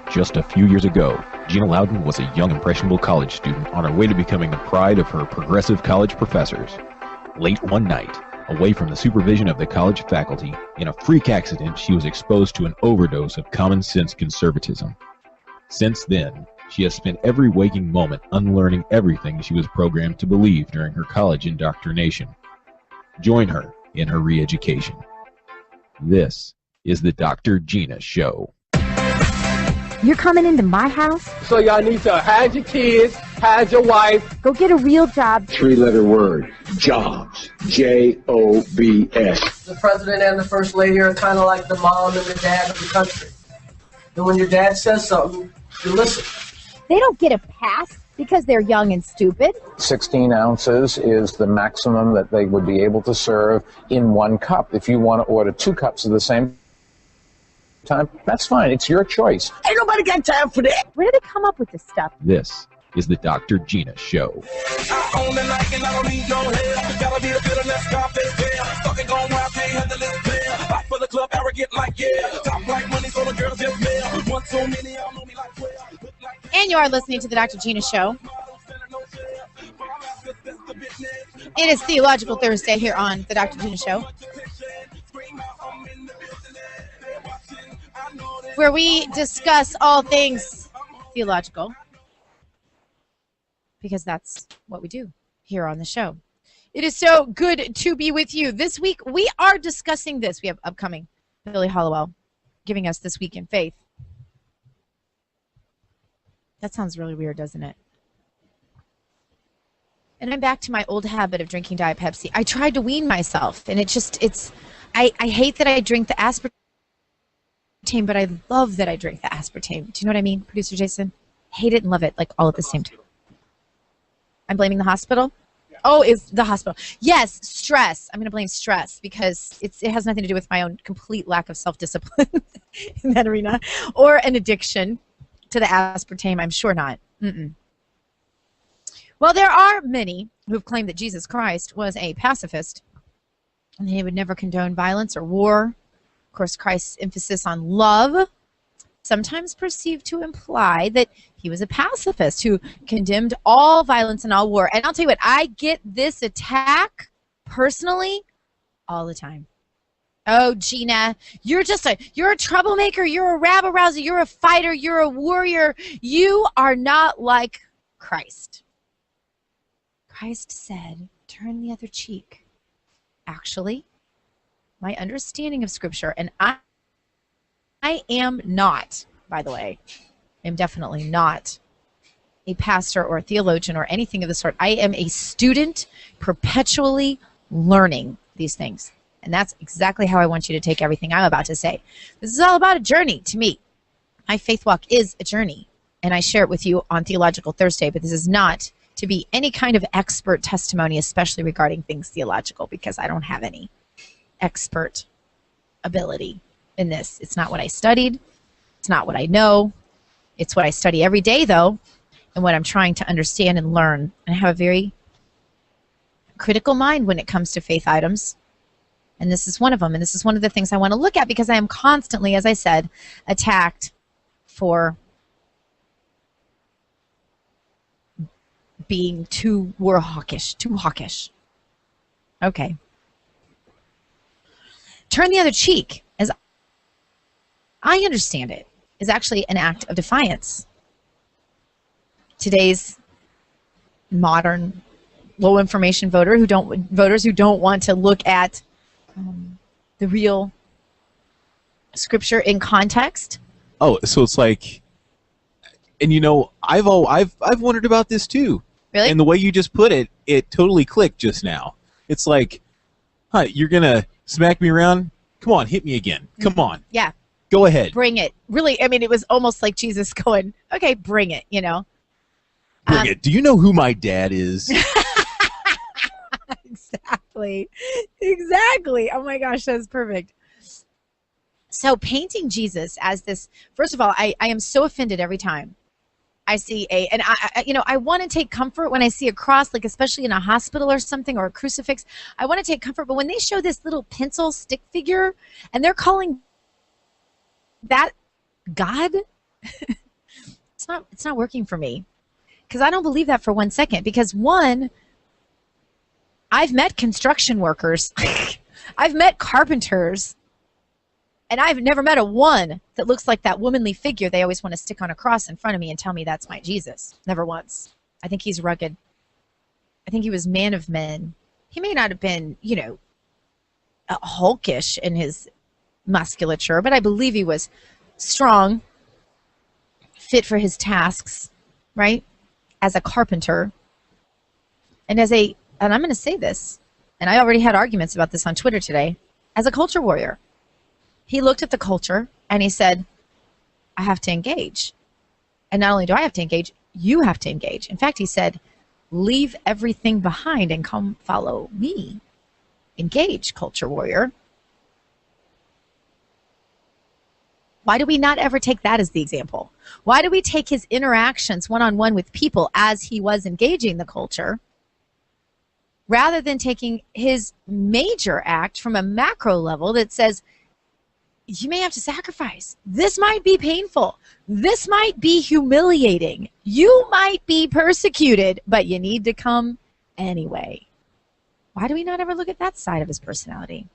Just a few years ago, Gina Loudon was a young, impressionable college student on her way to becoming the pride of her progressive college professors. Late one night, away from the supervision of the college faculty, in a freak accident, she was exposed to an overdose of common-sense conservatism. Since then, she has spent every waking moment unlearning everything she was programmed to believe during her college indoctrination. Join her in her re-education. This is the Dr. Gina Show. You're coming into my house? So y'all need to hide your kids, hide your wife. Go get a real job. 3-letter word, jobs, J-O-B-S. The president and the first lady are kind of like the mom and the dad of the country. And when your dad says something, you listen. They don't get a pass because they're young and stupid. 16 ounces is the maximum that they would be able to serve in one cup. If you want to order 2 cups of the same time, that's fine. It's your choice. Ain't nobody got time for that. Where do they come up with this stuff? This is the Dr. Gina Show. And you are listening to the Dr. Gina Show. It is Theological Thursday here on the Dr. Gina Show, where we discuss all things theological, because that's what we do here on the show. It is so good to be with you. This week, we are discussing this. We have upcoming Billy Hollowell giving us This Week in Faith. That sounds really weird, doesn't it? And I'm back to my old habit of drinking Diet Pepsi. I tried to wean myself, and I hate that I drink the aspartame, but I love that I drink the aspartame. Do you know what I mean, Producer Jason? Hate it and love it, like all at the same time. I'm blaming the hospital? Oh, it's the hospital. Yes, stress. I'm going to blame stress because it has nothing to do with my own complete lack of self-discipline in that arena, or an addiction to the aspartame. I'm sure not. Well, there are many who have claimed that Jesus Christ was a pacifist and he would never condone violence or war. Of course, Christ's emphasis on love sometimes perceived to imply that he was a pacifist who condemned all violence and all war. And I'll tell you what, I get this attack personally all the time. Oh, Gina, you're a troublemaker, you're a rabble-rouser, you're a fighter, you're a warrior. You are not like Christ. Christ said, turn the other cheek. Actually, my understanding of Scripture, and I am not, by the way, I'm definitely not a pastor or a theologian or anything of the sort. I am a student perpetually learning these things. And that's exactly how I want you to take everything I'm about to say. This is all about a journey to me. My faith walk is a journey, and I share it with you on Theological Thursday, but this is not to be any kind of expert testimony, especially regarding things theological, because I don't have any expert ability in this. It's not what I studied. It's not what I know. It's what I study every day, though, and what I'm trying to understand and learn. And I have a very critical mind when it comes to faith items. And this is one of them. And this is one of the things I want to look at because I am constantly, as I said, attacked for being too hawkish. Okay. Turn the other cheek, as I understand it, is actually an act of defiance. Today's modern low information voters who don't want to look at the real Scripture in context. Oh, so it's like, and you know, I've wondered about this too. Really? And the way you just put it, it totally clicked just now. It's like, huh, you're gonna smack me around? Come on, hit me again. Come on. Yeah. Go ahead. Bring it. Really, I mean, it was almost like Jesus going, okay, bring it, you know. Bring it. Do you know who my dad is? Exactly. Oh my gosh, that's perfect. So painting Jesus as this, first of all, I am so offended every time I see I want to take comfort when I see a cross, like especially in a hospital or something, or a crucifix. I want to take comfort, but when they show this little pencil stick figure and they're calling that God, It's not working for me. Because I don't believe that for 1 second. Because one, I've met construction workers. I've met carpenters. And I've never met a one that looks like that womanly figure they always want to stick on a cross in front of me and tell me that's my Jesus. Never once. I think he's rugged. I think he was man of men. He may not have been, hulkish in his musculature, but I believe he was strong, fit for his tasks, right? As a carpenter. And and I'm going to say this, and I already had arguments about this on Twitter today, as a culture warrior. He looked at the culture and he said, I have to engage. And not only do I have to engage, you have to engage. In fact, he said, leave everything behind and come follow me. Engage, culture warrior. Why do we not ever take that as the example? Why do we take his interactions one-on-one with people as he was engaging the culture, rather than taking his major act from a macro level that says, you may have to sacrifice. This might be painful. This might be humiliating. You might be persecuted, but you need to come anyway. Why do we not ever look at that side of his personality?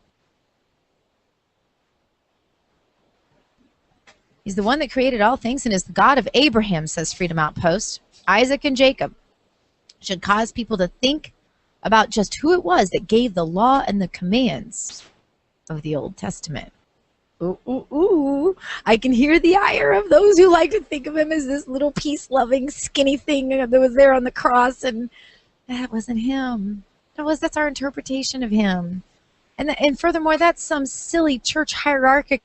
He's the one that created all things and is the God of Abraham, says Freedom Outpost. Isaac and Jacob should cause people to think about just who it was that gave the law and the commands of the Old Testament. Ooh, ooh, ooh. I can hear the ire of those who like to think of him as this little peace-loving, skinny thing that was there on the cross, and that wasn't him. That's our interpretation of him. And furthermore, that's some silly church hierarchical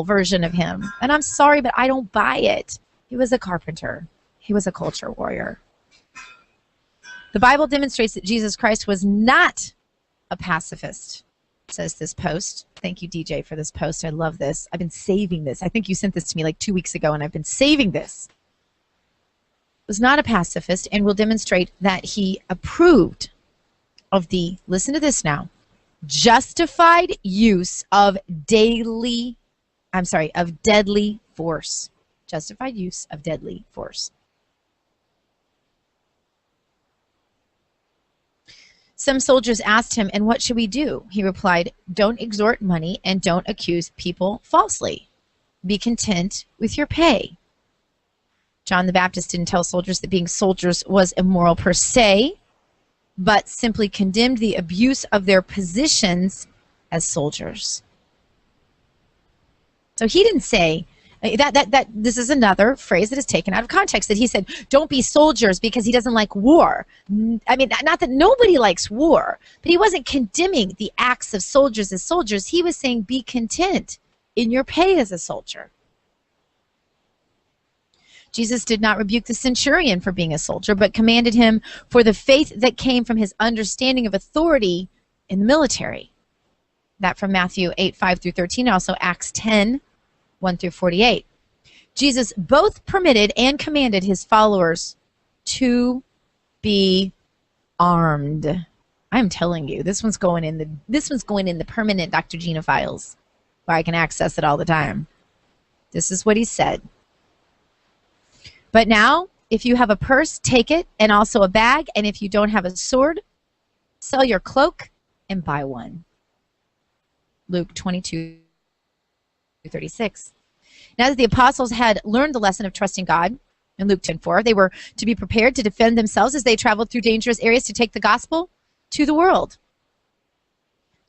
version of him. And I'm sorry, but I don't buy it. He was a carpenter. He was a culture warrior. The Bible demonstrates that Jesus Christ was not a pacifist, says this post. Thank you, DJ, for this post. I love this. I've been saving this. I think you sent this to me like 2 weeks ago, and I've been saving this. Was not a pacifist, and will demonstrate that he approved of the, listen to this now, justified use of deadly force. Justified use of deadly force. Some soldiers asked him, and what should we do? He replied, don't extort money and don't accuse people falsely. Be content with your pay. John the Baptist didn't tell soldiers that being soldiers was immoral per se, but simply condemned the abuse of their positions as soldiers. So he didn't say, that this is another phrase that is taken out of context, that he said, don't be soldiers because he doesn't like war. I mean, not that nobody likes war, but he wasn't condemning the acts of soldiers as soldiers. He was saying, be content in your pay as a soldier. Jesus did not rebuke the centurion for being a soldier, but commanded him for the faith that came from his understanding of authority in the military. That from Matthew 8:5-13, also Acts 10:1-48. Jesus both permitted and commanded his followers to be armed. I'm telling you, this one's going in the permanent Dr. Gina files, where I can access it all the time. This is what he said. But now, if you have a purse, take it, and also a bag. And if you don't have a sword, sell your cloak and buy one. Luke 22:36. Now that the apostles had learned the lesson of trusting God in Luke 10:4, they were to be prepared to defend themselves as they traveled through dangerous areas to take the gospel to the world.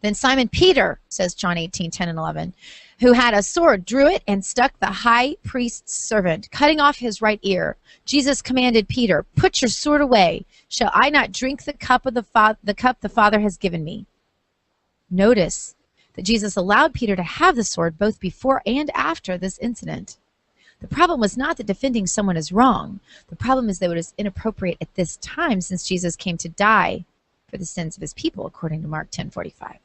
Then Simon Peter, says John 18:10-11, who had a sword, drew it and stuck the high priest's servant, cutting off his right ear. Jesus commanded Peter, put your sword away. Shall I not drink the cup the Father has given me? Notice that Jesus allowed Peter to have the sword both before and after this incident. The problem was not that defending someone is wrong. The problem is that it was inappropriate at this time, since Jesus came to die for the sins of his people, according to Mark 10:45.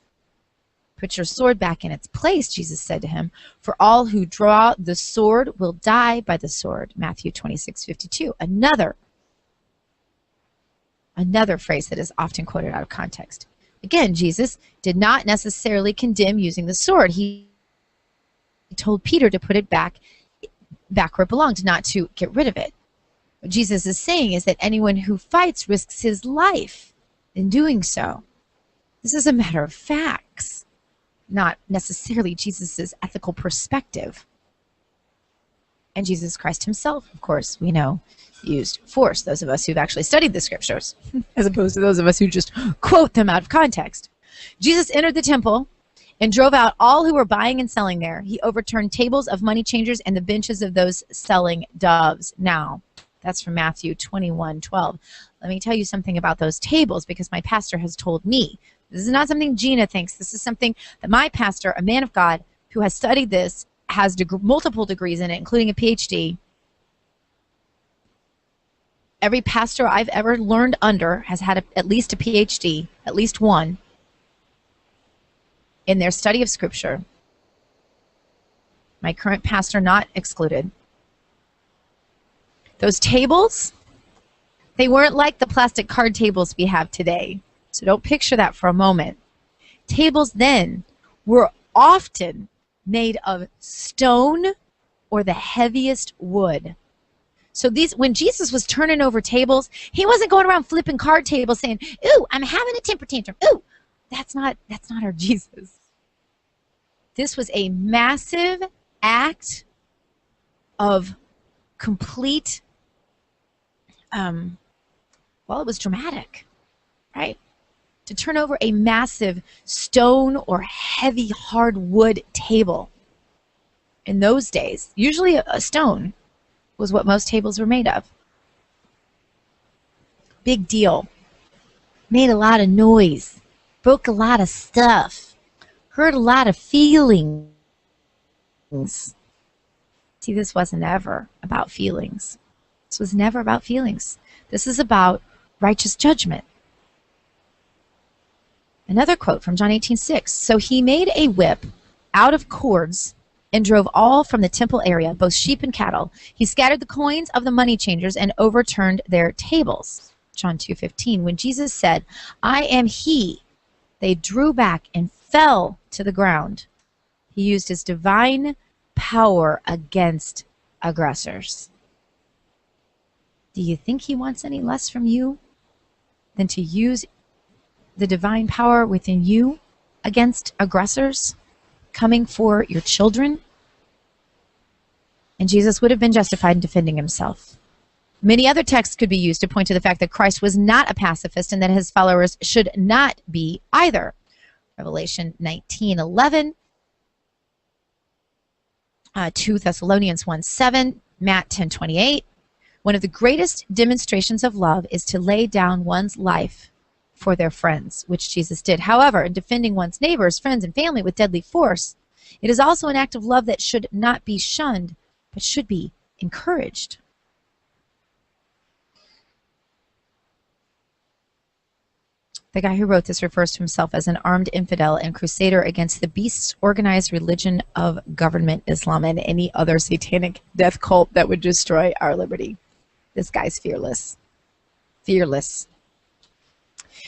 Put your sword back in its place, Jesus said to him, for all who draw the sword will die by the sword. Matthew 26:52. Another phrase that is often quoted out of context. Again, Jesus did not necessarily condemn using the sword. He told Peter to put it back back where it belonged, not to get rid of it. What Jesus is saying is that anyone who fights risks his life in doing so. This is a matter of facts, not necessarily Jesus's ethical perspective. And Jesus Christ himself, of course, we know, used force, those of us who've actually studied the scriptures, as opposed to those of us who just quote them out of context. Jesus entered the temple and drove out all who were buying and selling there. He overturned tables of money changers and the benches of those selling doves. Now, that's from Matthew 21:12. Let me tell you something about those tables, because my pastor has told me. This is not something Gina thinks. This is something that my pastor, a man of God who has studied this, has multiple degrees in it, including a PhD. Every pastor I've ever learned under has had at least a PhD, at least one, in their study of Scripture. My current pastor not excluded. Those tables, they weren't like the plastic card tables we have today. So don't picture that for a moment. Tables then were often made of stone or the heaviest wood. So when Jesus was turning over tables, he wasn't going around flipping card tables saying, "Ooh, I'm having a temper tantrum." Ooh, that's not our Jesus. This was a massive act of complete, well, it was dramatic, right? To turn over a massive stone or heavy hardwood table. In those days, usually a stone was what most tables were made of. Big deal. Made a lot of noise. Broke a lot of stuff. Hurt a lot of feelings. See, this wasn't ever about feelings. This was never about feelings. This is about righteous judgment. Another quote from John 18:6. So he made a whip out of cords and drove all from the temple area, both sheep and cattle. He scattered the coins of the money changers and overturned their tables. John 2:15. When Jesus said, "I am he," they drew back and fell to the ground. He used his divine power against aggressors. Do you think he wants any less from you than to use the divine power within you against aggressors coming for your children? And Jesus would have been justified in defending himself. Many other texts could be used to point to the fact that Christ was not a pacifist and that his followers should not be either. Revelation 19:11, 2 Thessalonians 1:7, Matt 10:28. One of the greatest demonstrations of love is to lay down one's life for their friends, which Jesus did. However, in defending one's neighbors, friends, and family with deadly force, it is also an act of love that should not be shunned, but should be encouraged. The guy who wrote this refers to himself as an armed infidel and crusader against the beast's organized religion of government Islam and any other satanic death cult that would destroy our liberty. This guy's fearless. Fearless.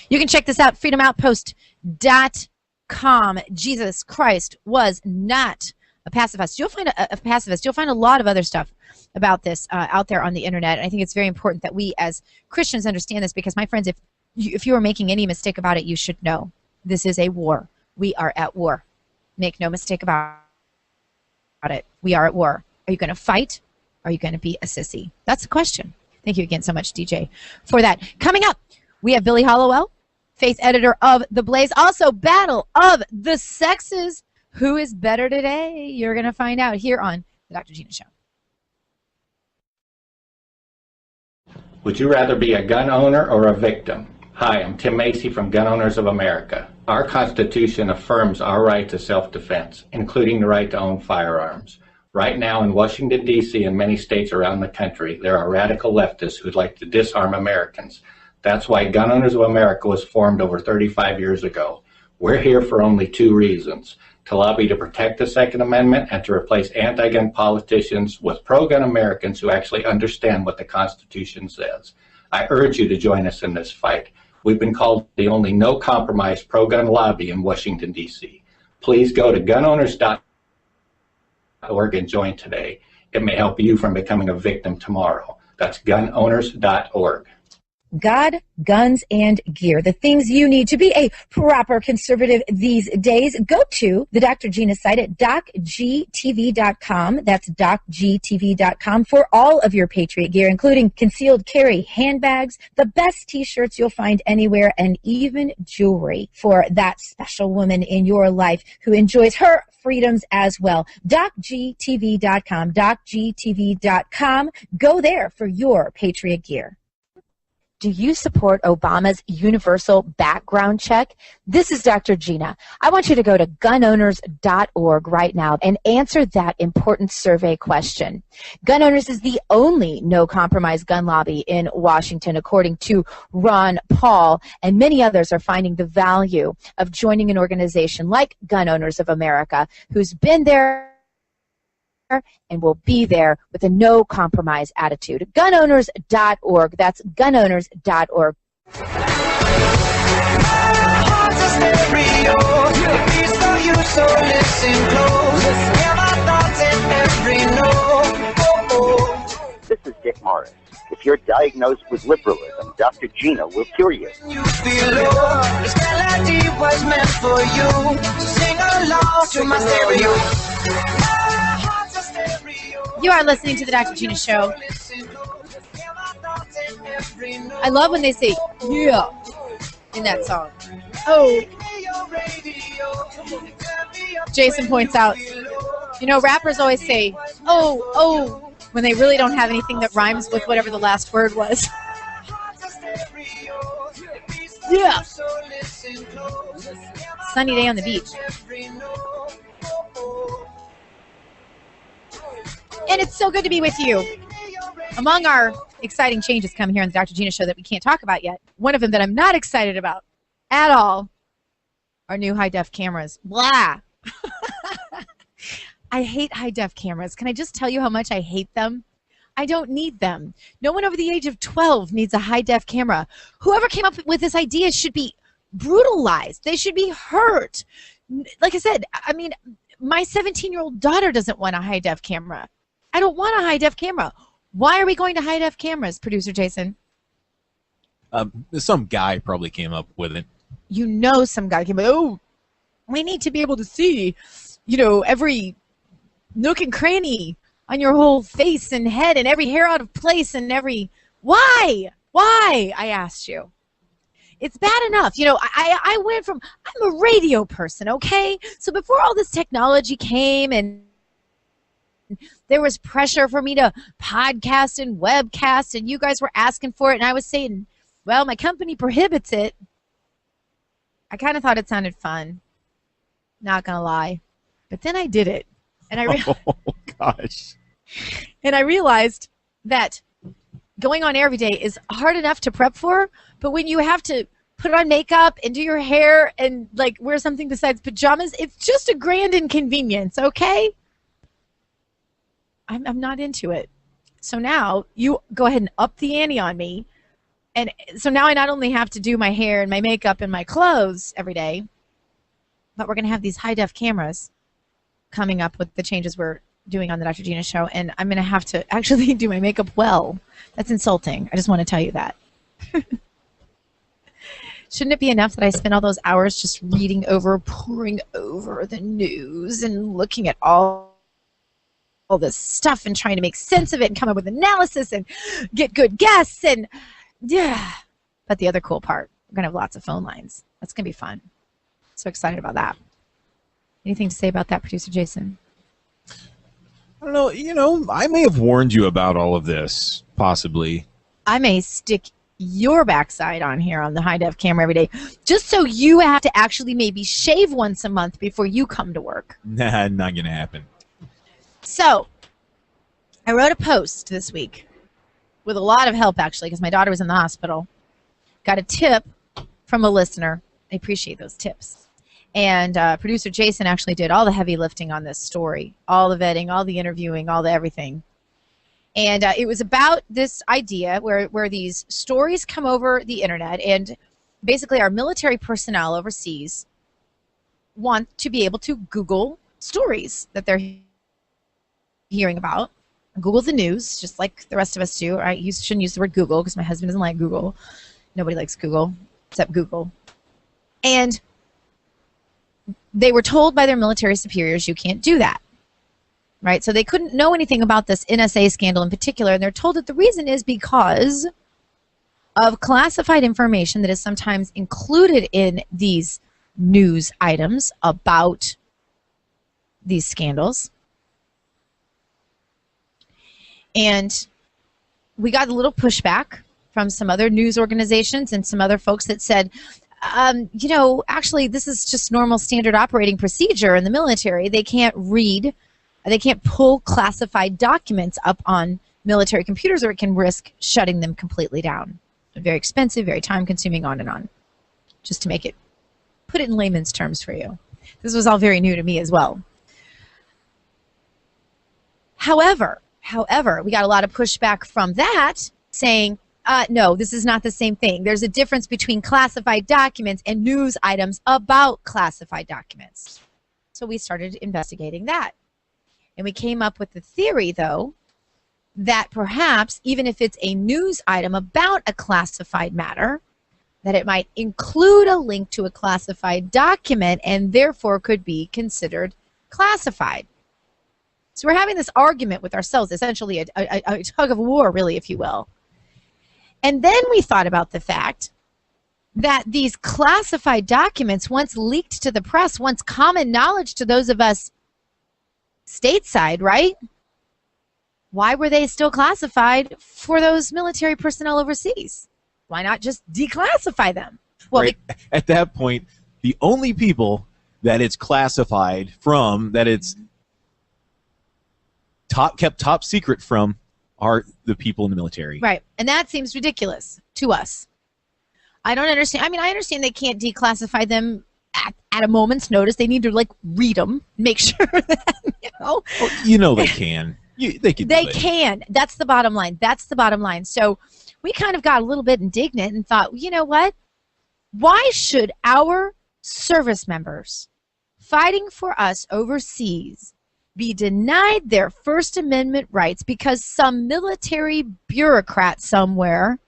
You can check this out, freedomoutpost.com. Jesus Christ was not a pacifist. You'll find a pacifist. You'll find a lot of other stuff about this out there on the internet. And I think it's very important that we as Christians understand this, because, my friends, if you are making any mistake about it, you should know this is a war. We are at war. Make no mistake about it. We are at war. Are you going to fight? Or are you going to be a sissy? That's the question. Thank you again so much, DJ, for that. Coming up, we have Billy Hollowell, faith editor of The Blaze. Also, Battle of the Sexes. Who is better today? You're going to find out here on The Dr. Gina Show. Would you rather be a gun owner or a victim? Hi, I'm Tim Macy from Gun Owners of America. Our Constitution affirms our right to self-defense, including the right to own firearms. Right now in Washington, D.C. and many states around the country, there are radical leftists who'd like to disarm Americans. That's why Gun Owners of America was formed over 35 years ago. We're here for only two reasons: to lobby to protect the Second Amendment and to replace anti-gun politicians with pro-gun Americans who actually understand what the Constitution says. I urge you to join us in this fight. We've been called the only no-compromise pro-gun lobby in Washington, D.C. Please go to gunowners.org and join today. It may help you from becoming a victim tomorrow. That's gunowners.org. God, guns, and gear. The things you need to be a proper conservative these days. Go to the Dr. Gina site at docgtv.com. That's docgtv.com for all of your Patriot gear, including concealed carry handbags, the best t-shirts you'll find anywhere, and even jewelry for that special woman in your life who enjoys her freedoms as well. docgtv.com, docgtv.com. Go there for your Patriot gear. Do you support Obama's universal background check? This is Dr. Gina. I want you to go to gunowners.org right now and answer that important survey question. Gun Owners is the only no-compromise gun lobby in Washington, according to Ron Paul, and many others are finding the value of joining an organization like Gun Owners of America, who's been there and will be there with a no-compromise attitude. Gunowners.org. That's gunowners.org. This is Dick Morris. If you're diagnosed with liberalism, Dr. Gina will cure you. This melody was meant for you. Sing along to my stereo. You are listening to the Dr. Gina Show. I love when they say, yeah, in that song. Oh. Jason points out, you know, rappers always say, oh, when they really don't have anything that rhymes with whatever the last word was. Yeah. Sunny day on the beach. And it's so good to be with you. Among our exciting changes coming here on the Dr. Gina Show that we can't talk about yet, one of them that I'm not excited about at all are new high-def cameras. Blah! I hate high-def cameras. Can I just tell you how much I hate them? I don't need them. No one over the age of 12 needs a high-def camera. Whoever came up with this idea should be brutalized. They should be hurt. Like I said, I mean, my 17-year-old daughter doesn't want a high-def camera. I don't want a high-def camera. Why are we going to high-def cameras, Producer Jason? Some guy probably came up with it. You know some guy came up, oh, we need to be able to see, you know, every nook and cranny on your whole face and head and every hair out of place and every... Why? Why? I asked you. It's bad enough. You know, I went from... I'm a radio person, okay? So before all this technology came and there was pressure for me to podcast and webcast, and you guys were asking for it, and I was saying, well, my company prohibits it. I kind of thought it sounded fun. Not going to lie. But then I did it. And I gosh. And I realized that going on air every day is hard enough to prep for, but when you have to put on makeup and do your hair and, like, wear something besides pajamas, it's just a grand inconvenience, okay? I'm not into it. So now you go ahead and up the ante on me. And so now I not only have to do my hair and my makeup and my clothes every day, but we're going to have these high-def cameras coming up with the changes we're doing on the Dr. Gina Show. And I'm going to have to actually do my makeup well. That's insulting. I just want to tell you that. Shouldn't it be enough that I spend all those hours just reading over, poring over the news and looking at all this stuff and trying to make sense of it and come up with analysis and get good guests and yeah. But the other cool part, we're going to have lots of phone lines. That's going to be fun. So excited about that. Anything to say about that, Producer Jason? I don't know. You know, I may have warned you about all of this, possibly. I may stick your backside on here on the high-def camera every day, just so you have to actually maybe shave once a month before you come to work. Nah, not going to happen. So, I wrote a post this week with a lot of help, actually, because my daughter was in the hospital. Got a tip from a listener. I appreciate those tips. And Producer Jason actually did all the heavy lifting on this story, all the vetting, all the interviewing, all the everything. And it was about this idea where these stories come over the internet, and basically our military personnel overseas want to be able to Google stories that they're hearing about Google the news, just like the rest of us do. I shouldn't use the word Google because my husband doesn't like Google. Nobody likes Google except Google. And they were told by their military superiors, you can't do that. Right? So they couldn't know anything about this NSA scandal in particular. And they're told that the reason is because of classified information that is sometimes included in these news items about these scandals. And we got a little pushback from some other news organizations and some other folks that said, you know, actually, this is just normal standard operating procedure in the military. They can't read, they can't pull classified documents up on military computers, or it can risk shutting them completely down. Very expensive, very time-consuming, on and on. Just to make it, put it in layman's terms for you. This was all very new to me as well. However, we got a lot of pushback from that saying, no, this is not the same thing. There's a difference between classified documents and news items about classified documents. So we started investigating that. And we came up with the theory, though, that perhaps even if it's a news item about a classified matter, that it might include a link to a classified document and therefore could be considered classified. So we're having this argument with ourselves, essentially a tug of war, really, if you will. And then we thought about the fact that these classified documents, once leaked to the press, once common knowledge to those of us stateside, right? Why were they still classified for those military personnel overseas? Why not just declassify them? Well, right. At that point, the only people that it's classified from, that it's kept top secret from, are the people in the military. Right. And that seems ridiculous to us. I don't understand. I mean, I understand they can't declassify them at a moment's notice. They need to, like, read them, make sure that, you know. Well, you know they can. They can. That's the bottom line. That's the bottom line. So we kind of got a little bit indignant and thought, you know what? Why should our service members fighting for us overseas be denied their First Amendment rights because some military bureaucrat somewhere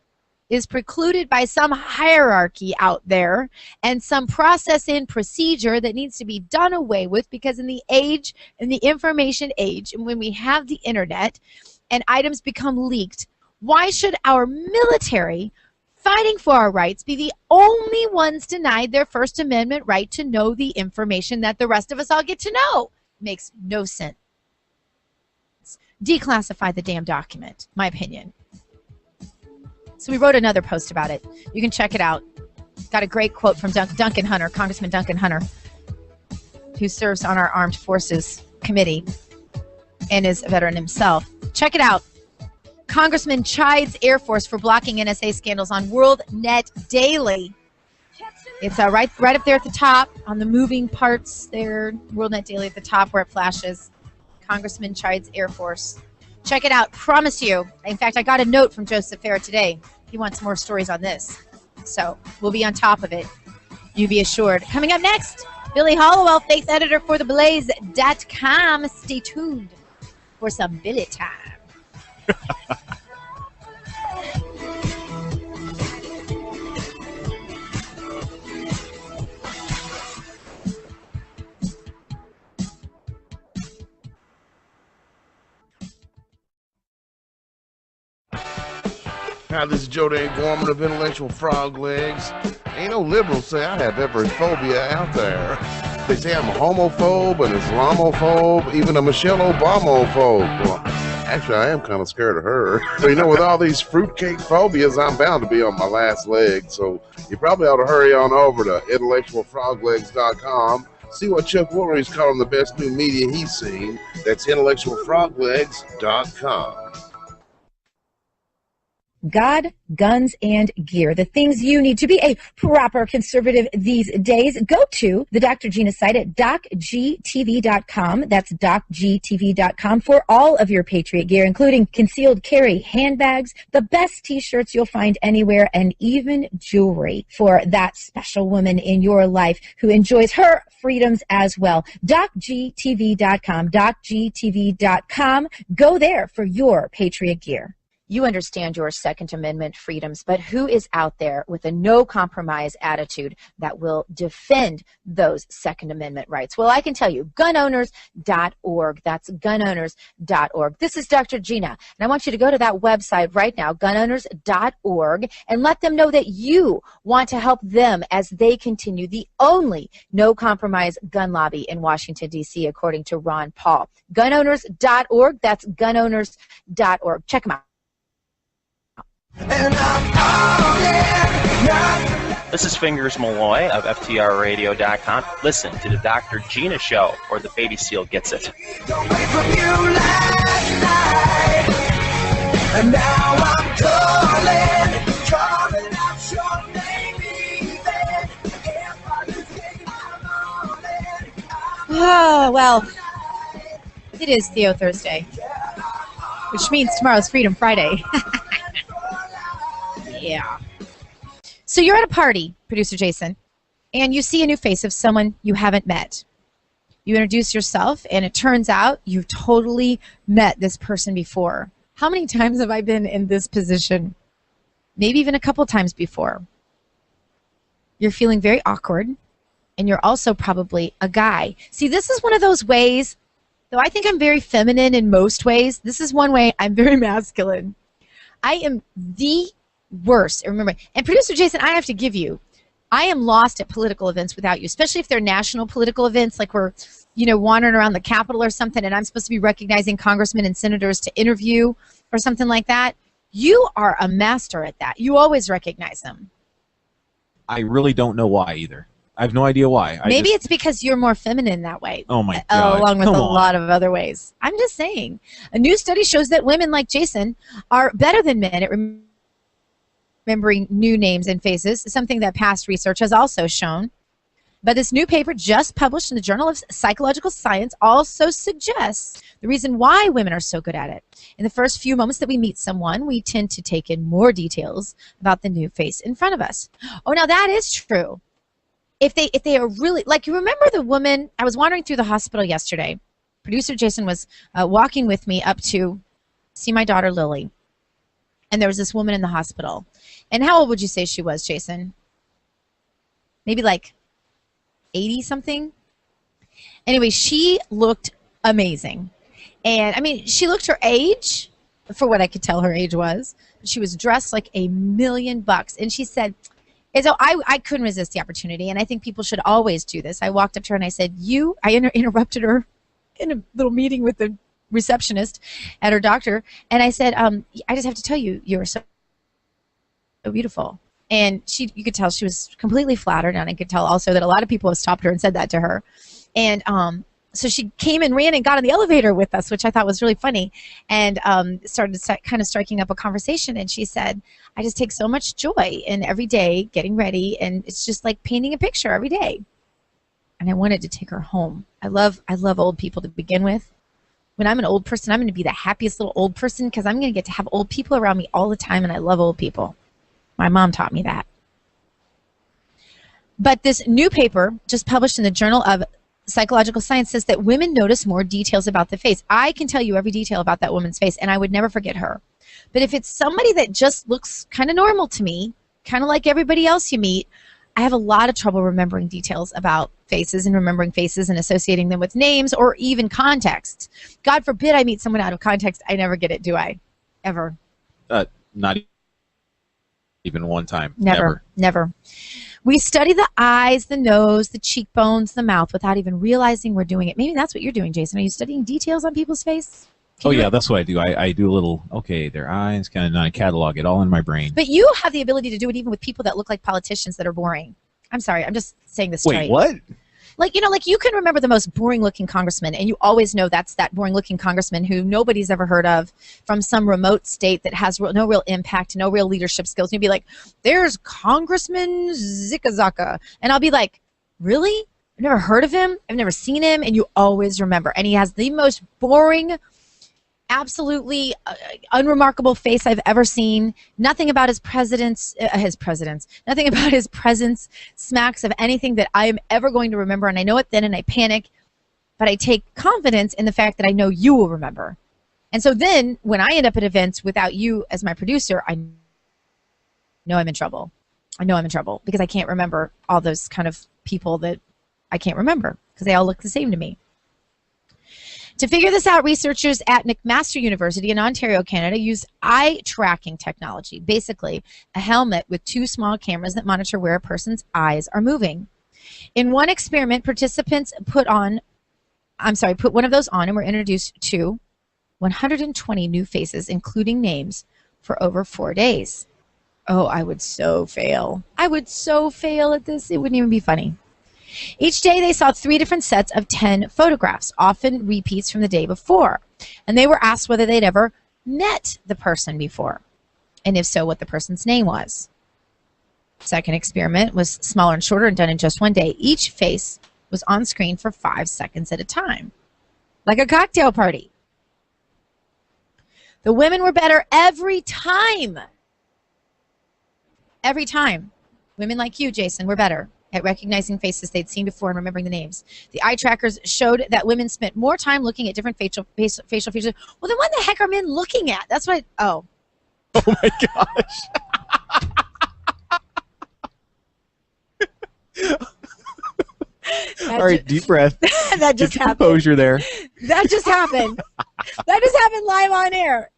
is precluded by some hierarchy out there and some process and procedure that needs to be done away with, because in the information age, and when we have the internet and items become leaked, why should our military fighting for our rights be the only ones denied their First Amendment right to know the information that the rest of us all get to know? Makes no sense. Declassify the damn document, my opinion. So we wrote another post about it. You can check it out. Got a great quote from Duncan Hunter, Congressman Duncan Hunter, who serves on our Armed Forces Committee and is a veteran himself. Check it out. Congressman chides Air Force for blocking NSA scandals on WorldNet Daily. It's right up there at the top on the moving parts there. WorldNet Daily at the top where it flashes. Congressman chides Air Force. Check it out. Promise you. In fact, I got a note from Joseph Farah today. He wants more stories on this. So we'll be on top of it. You be assured. Coming up next, Billy Hollowell, faith editor for theblaze.com. Stay tuned for some Billy time. Hi, this is Joe Dane Gorman of Intellectual Frog Legs. Ain't no liberals say I have every phobia out there. They say I'm a homophobe, an Islamophobe, even a Michelle Obamophobe. Well, actually, I am kind of scared of her. So, you know, with all these fruitcake phobias, I'm bound to be on my last leg. So you probably ought to hurry on over to intellectualfroglegs.com. See what Chuck Woolery's calling the best new media he's seen. That's intellectualfroglegs.com. God, Guns, and Gear. The things you need to be a proper conservative these days. Go to the Dr. Gina site at docgtv.com. That's docgtv.com for all of your Patriot gear, including concealed carry handbags, the best t-shirts you'll find anywhere, and even jewelry for that special woman in your life who enjoys her freedoms as well. docgtv.com, docgtv.com. Go there for your Patriot gear. You understand your Second Amendment freedoms, but who is out there with a no-compromise attitude that will defend those Second Amendment rights? Well, I can tell you, gunowners.org. That's gunowners.org. This is Dr. Gina, and I want you to go to that website right now, gunowners.org, and let them know that you want to help them as they continue the only no-compromise gun lobby in Washington, D.C., according to Ron Paul. Gunowners.org. That's gunowners.org. Check them out. This is Fingers Malloy of FTRRadio.com. Listen to the Dr. Gina Show, or the baby seal gets it. And now I'm calling out your name even if I just gave Oh, well, it is Theo Thursday, which means tomorrow's Freedom Friday. Yeah. So you're at a party, producer Jason, and you see a new face of someone you haven't met. You introduce yourself, and it turns out you've totally met this person before. How many times have I been in this position? Maybe even a couple times before. You're feeling very awkward, and you're also probably a guy. See, this is one of those ways, though I think I'm very feminine in most ways, this is one way I'm very masculine. I am the worst. Remember, and producer Jason, I have to give you, I am lost at political events without you, especially if they're national political events, like we're, wandering around the Capitol or something, and I'm supposed to be recognizing congressmen and senators to interview or something like that. You are a master at that. You always recognize them. I really don't know why either. I have no idea why. Maybe it's because you're more feminine that way. Oh my God. Along with Come a on. lot of other ways. I'm just saying. A new study shows that women like Jason are better than men at remembering new names and faces, something that past research has also shown. But this new paper just published in the Journal of Psychological Science also suggests the reason why women are so good at it. In the first few moments that we meet someone, we tend to take in more details about the new face in front of us. Oh, now that is true. If they are really, like, you remember the woman, I was wandering through the hospital yesterday. Producer Jason was walking with me up to see my daughter Lily. And there was this woman in the hospital. And how old would you say she was, Jason? Maybe like 80-something? Anyway, she looked amazing. And, I mean, she looked her age, for what I could tell her age was. She was dressed like $1,000,000. And she said, and so I couldn't resist the opportunity, and I think people should always do this. I walked up to her and I said, I interrupted her in a little meeting with the receptionist at her doctor, and I said, I just have to tell you, you're so beautiful. And you could tell she was completely flattered, and I could tell also that a lot of people have stopped her and said that to her. And so she came and ran and got on the elevator with us, which I thought was really funny, and started kind of striking up a conversation. And she said, I just take so much joy in every day getting ready, and it's just like painting a picture every day. And I wanted to take her home. I love old people to begin with. When I'm an old person, I'm going to be the happiest little old person because I'm going to get to have old people around me all the time, and I love old people. My mom taught me that. But this new paper, just published in the Journal of Psychological Science, says that women notice more details about the face. I can tell you every detail about that woman's face, and I would never forget her. But if it's somebody that just looks kind of normal to me, kind of like everybody else you meet, I have a lot of trouble remembering details about faces and remembering faces and associating them with names or even context. God forbid I meet someone out of context. I never get it, do I? Ever. Not even one time. Never. We study the eyes, the nose, the cheekbones, the mouth without even realizing we're doing it. Maybe that's what you're doing, Jason. Are you studying details on people's face? Yeah, that's what I do. I do a little, their eyes, kind of catalog it all in my brain. But you have the ability to do it even with people that look like politicians that are boring. I'm sorry, I'm just saying this straight. Wait, what? Like, like you can remember the most boring looking congressman, and you always know that's that boring looking congressman who nobody's ever heard of from some remote state that has no real impact, no real leadership skills. And you'd be like, there's Congressman Zikazaka. And I'll be like, really? I've never heard of him. I've never seen him. And you always remember. And he has the most boring, absolutely unremarkable face I've ever seen. Nothing about nothing about his presence smacks of anything that I am ever going to remember. And I know it then, and I panic, but I take confidence in the fact that I know you will remember. And so then when I end up at events without you as my producer, I know I'm in trouble. I know I'm in trouble because I can't remember all those kind of people that I can't remember because they all look the same to me. To figure this out, researchers at McMaster University in Ontario, Canada, used eye tracking technology, basically a helmet with two small cameras that monitor where a person's eyes are moving. In one experiment, participants put one of those on and were introduced to 120 new faces, including names, for over 4 days. Oh, I would so fail. I would so fail at this. It wouldn't even be funny. Each day they saw 3 different sets of 10 photographs, often repeats from the day before. And they were asked whether they'd ever met the person before, and if so, what the person's name was. Second experiment was smaller and shorter and done in just 1 day. Each face was on screen for 5 seconds at a time, like a cocktail party. The women were better every time. Every time. Women like you, Jason, were better at recognizing faces they'd seen before and remembering the names. The eye trackers showed that women spent more time looking at different facial features. Well, then what the heck are men looking at? That's what, oh. Oh my gosh. All right, deep breath. That just happened. Composure there. That just happened. That just happened live on air.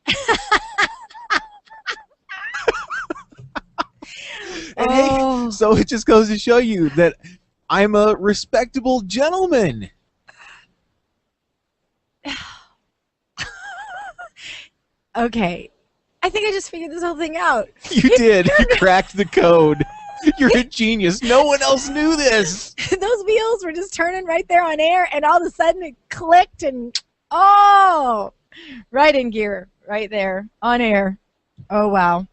And hey, so it just goes to show you that I'm a respectable gentleman. Okay. I think I just figured this whole thing out. You did. You cracked the code. You're a genius. No one else knew this. Those wheels were just turning right there on air, and all of a sudden it clicked, and oh, right in gear, right there on air. Oh, wow.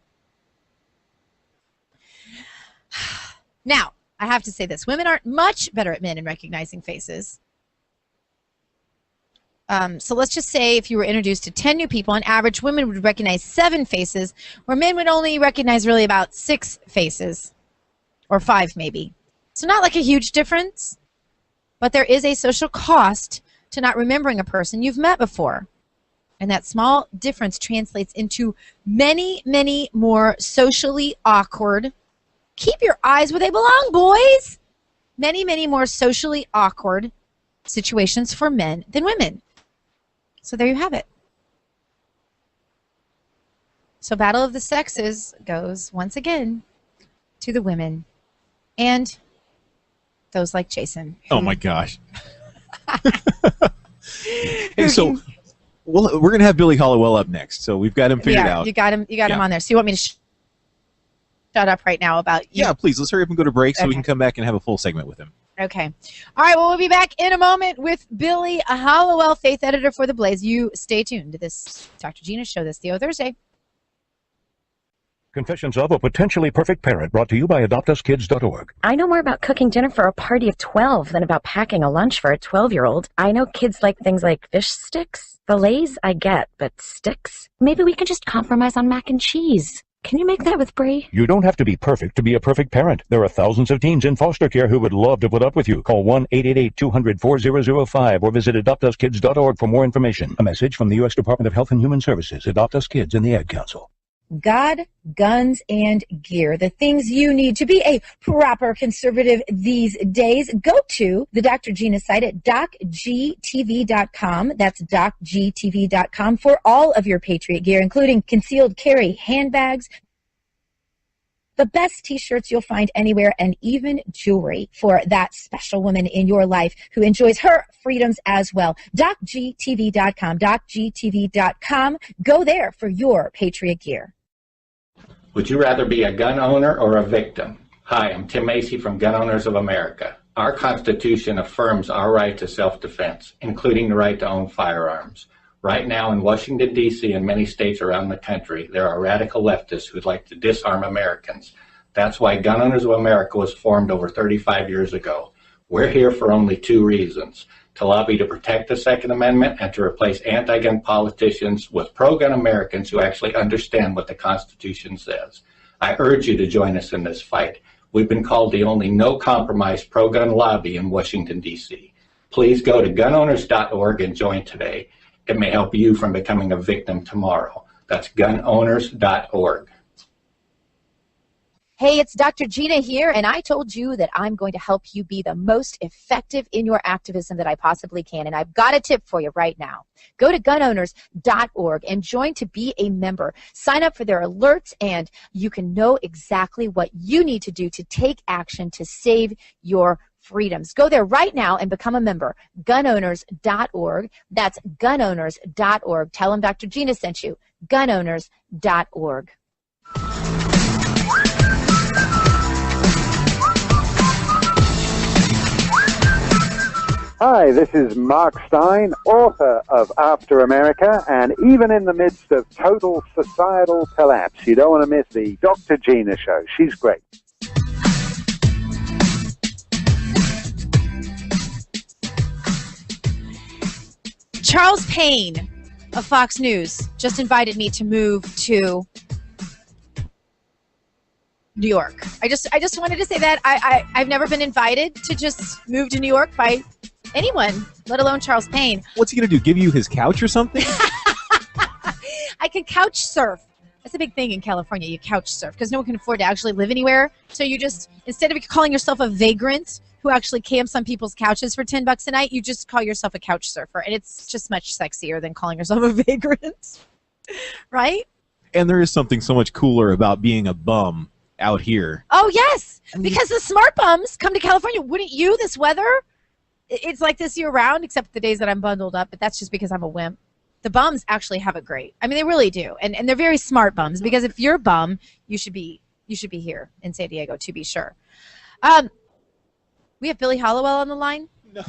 Now, I have to say this. Women aren't much better at men in recognizing faces. So let's just say if you were introduced to 10 new people, on average, women would recognize 7 faces, where men would only recognize really about 6 faces, or 5 maybe. So not like a huge difference, but there is a social cost to not remembering a person you've met before. And that small difference translates into many, many more socially awkward. Keep your eyes where they belong, boys. Many, many more socially awkward situations for men than women. So there you have it. So Battle of the Sexes goes once again to the women and those like Jason. Oh my gosh. Hey, so we're going to have Billy Hollowell up next. So we've got him figured out. You got him on there. So you want me to shut up right now about you? Yeah, please. Let's hurry up and go to break so we can come back and have a full segment with him. Okay. All right. Well, we'll be back in a moment with Billy Hollowell, faith editor for The Blaze. You stay tuned to this Dr. Gina show this Theo Thursday. Confessions of a Potentially Perfect Parent, brought to you by AdoptUsKids.org. I know more about cooking dinner for a party of 12 than about packing a lunch for a 12-year-old. I know kids like things like fish sticks. Fillets, I get, but sticks? Maybe we can just compromise on mac and cheese. Can you make that with Brie? You don't have to be perfect to be a perfect parent. There are thousands of teens in foster care who would love to put up with you. Call 1-888-200-4005 or visit AdoptUsKids.org for more information. A message from the U.S. Department of Health and Human Services, Adopt Us Kids, and the Ad Council. God, guns, and gear, the things you need to be a proper conservative these days. Go to the Dr. Gina site at docgtv.com. That's docgtv.com for all of your Patriot gear, including concealed carry handbags, the best t-shirts you'll find anywhere, and even jewelry for that special woman in your life who enjoys her freedoms as well. docgtv.com, docgtv.com. Go there for your Patriot gear. Would you rather be a gun owner or a victim? Hi, I'm Tim Macy from Gun Owners of America. Our Constitution affirms our right to self-defense, including the right to own firearms. Right now in Washington, D.C. and many states around the country, there are radical leftists who'd like to disarm Americans. That's why Gun Owners of America was formed over 35 years ago. We're here for only two reasons: to lobby to protect the Second Amendment and to replace anti-gun politicians with pro-gun Americans who actually understand what the Constitution says. I urge you to join us in this fight. We've been called the only no-compromise pro-gun lobby in Washington, D.C. Please go to gunowners.org and join today. It may help you from becoming a victim tomorrow. That's gunowners.org. Hey, it's Dr. Gina here, and I told you that I'm going to help you be the most effective in your activism that I possibly can, and I've got a tip for you right now. Go to gunowners.org and join to be a member. Sign up for their alerts, and you can know exactly what you need to do to take action to save your freedoms. Go there right now and become a member. Gunowners.org. That's gunowners.org. Tell them Dr. Gina sent you. Gunowners.org. Hi, this is Mark Stein, author of After America, and even in the midst of total societal collapse, you don't want to miss the Dr. Gina show. She's great. Charles Payne of Fox News just invited me to move to New York. I just wanted to say that I've never been invited to just move to New York by anyone, let alone Charles Payne. What's he going to do, give you his couch or something? I can couch surf. That's a big thing in California. You couch surf because no one can afford to actually live anywhere. So you just, instead of calling yourself a vagrant who actually camps on people's couches for $10 a night, you just call yourself a couch surfer. And it's just much sexier than calling yourself a vagrant. Right? And there is something so much cooler about being a bum out here. Oh, yes. Because the smart bums come to California. Wouldn't you, this weather? It's like this year-round, except the days that I'm bundled up, but that's just because I'm a wimp. The bums actually have it great. I mean, they really do, and they're very smart bums. Because if you're a bum, you should be here in San Diego, to be sure. We have Billy Hollowell on the line. No,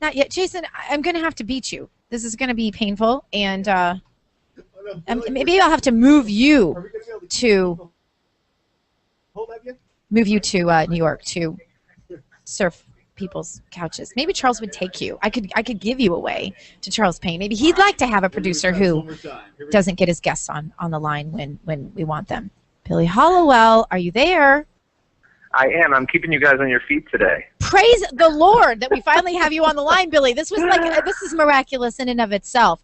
not yet. Jason, I'm going to have to beat you. This is going to be painful, and maybe I'll have to move you to New York to surf people's couches. Maybe Charles would take you. I could give you away to Charles Payne. Maybe he'd like to have a producer who doesn't get his guests on the line when we want them. Billy Hollowell, are you there? I am. I'm keeping you guys on your feet today. Praise the Lord that we finally have you on the line, Billy. This is miraculous in and of itself.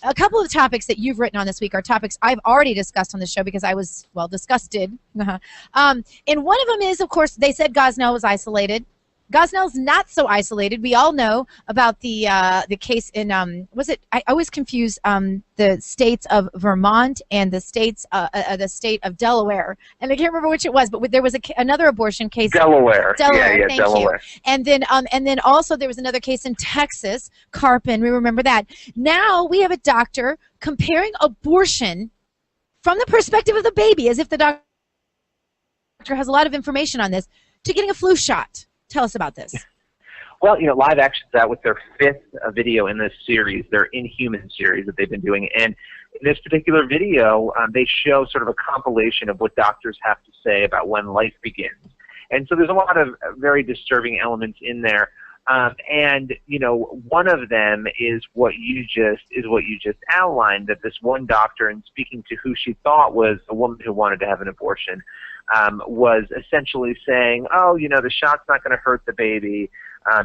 A couple of topics that you've written on this week are topics I've already discussed on the show because I was, well, disgusted. And one of them is, of course, they said Gosnell was isolated. Gosnell's not so isolated. We all know about the case in was it? I always confuse the states of Vermont and the state of Delaware, and I can't remember which it was. But there was another abortion case. Delaware. Yeah, thank Delaware. you. And then also there was another case in Texas, Carpin. We remember that. Now we have a doctor comparing abortion from the perspective of the baby, as if the doctor has a lot of information on this, to getting a flu shot. Tell us about this. Well, Live Action's out with their fifth video in this series, their Inhuman series that they've been doing. And in this particular video, they show sort of a compilation of what doctors have to say about when life begins. And so there's a lot of very disturbing elements in there. And one of them is what you just outlined, that this one doctor, in speaking to who she thought was a woman who wanted to have an abortion, was essentially saying, oh, the shot's not going to hurt the baby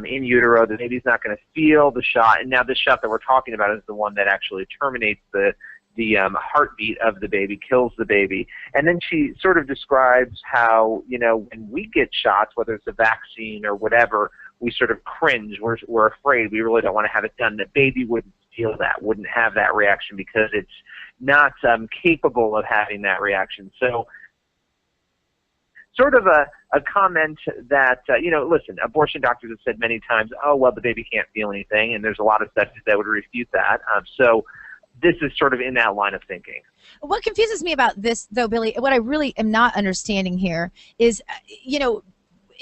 in utero. The baby's not going to feel the shot. And now this shot that we're talking about is the one that actually terminates the heartbeat of the baby, kills the baby. And then she sort of describes how, when we get shots, whether it's a vaccine or whatever, we sort of cringe. We're afraid. We really don't want to have it done. The baby wouldn't feel that, wouldn't have that reaction because it's not capable of having that reaction. So sort of a comment that, listen, abortion doctors have said many times, oh, well, the baby can't feel anything, and there's a lot of studies that would refute that. So this is sort of in that line of thinking. What confuses me about this, though, Billy, what I really am not understanding here is,